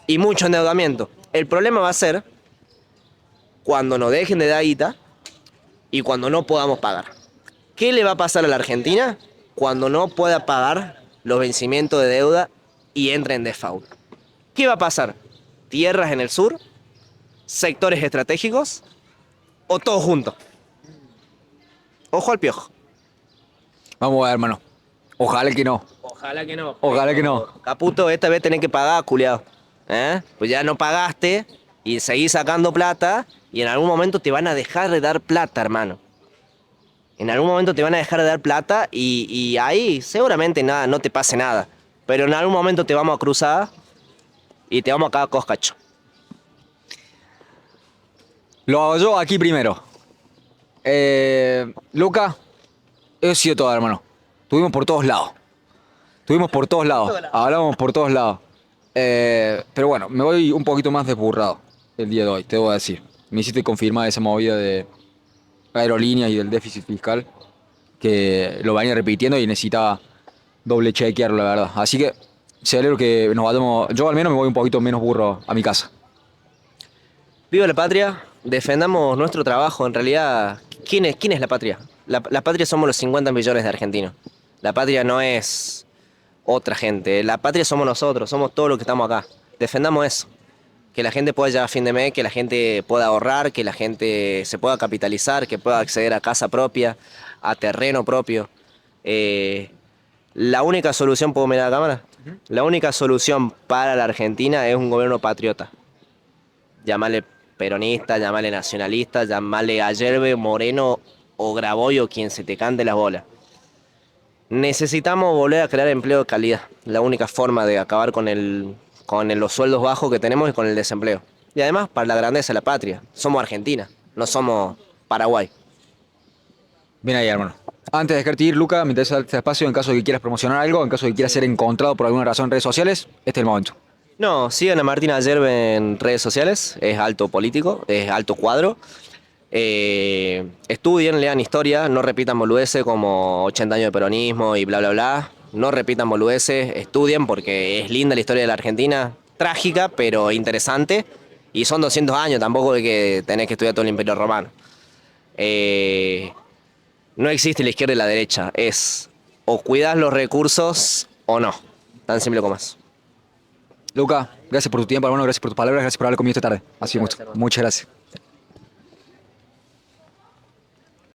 Y mucho endeudamiento. El problema va a ser cuando nos dejen de dar guita y cuando no podamos pagar. ¿Qué le va a pasar a la Argentina cuando no pueda pagar los vencimientos de deuda y entre en default? ¿Qué va a pasar? ¿Tierras en el sur? ¿Sectores estratégicos? ¿O todo junto? Ojo al piojo. Vamos a ver, hermano. Ojalá que no. Ojalá que no. Ojalá que no. Caputo, esta vez tenés que pagar, culiado. Pues ya no pagaste y seguís sacando plata y en algún momento te van a dejar de dar plata, hermano. En algún momento te van a dejar de dar plata y ahí seguramente nada, no te pase nada. Pero en algún momento te vamos a cruzar y te vamos a cagar coscacho. Lo hago yo aquí primero. Luca, eso ha sido todo, hermano. Estuvimos por todos lados. Estuvimos por todos lados. Hablamos por todos lados. Pero bueno, me voy un poquito más desburrado el día de hoy, te debo decir. Me hiciste confirmar esa movida de aerolíneas y del déficit fiscal, que lo venía repitiendo y necesitaba doble chequearlo, la verdad. Así que celebro que nos vayamos. Yo al menos me voy un poquito menos burro a mi casa. Viva la patria, defendamos nuestro trabajo. En realidad, ¿quién es la patria? La patria somos los 50 millones de argentinos. La patria no es otra gente. La patria somos nosotros, somos todos los que estamos acá. Defendamos eso. Que la gente pueda llegar a fin de mes, que la gente pueda ahorrar, que la gente se pueda capitalizar, que pueda acceder a casa propia, a terreno propio. La única solución, ¿puedo mirar a la cámara? La única solución para la Argentina es un gobierno patriota. Llámale peronista, llámale nacionalista, llámale Ayerbe, Moreno o Graboy o quien se te cante las bolas. Necesitamos volver a crear empleo de calidad. La única forma de acabar con los sueldos bajos que tenemos y con el desempleo. Y además, para la grandeza de la patria. Somos Argentina, no somos Paraguay. Bien ahí, hermano. Antes de dejarte ir, Luca, me interesa este espacio en caso de que quieras promocionar algo, en caso de que quieras ser encontrado por alguna razón en redes sociales. Este es el momento. No, sigan a Martín Ayerbe en redes sociales. Es alto político, es alto cuadro. Estudien, lean historia, no repitan boludeces como 80 años de peronismo y bla bla bla. No repitan boludeces, estudien porque es linda la historia de la Argentina, trágica pero interesante. Y son 200 años, tampoco es que tenés que estudiar todo el Imperio Romano. No existe la izquierda y la derecha, es o cuidás los recursos o no, tan simple como es. Luca, gracias por tu tiempo, hermano, gracias por tus palabras, gracias por hablar conmigo esta tarde. Ha sido mucho. Muchas gracias.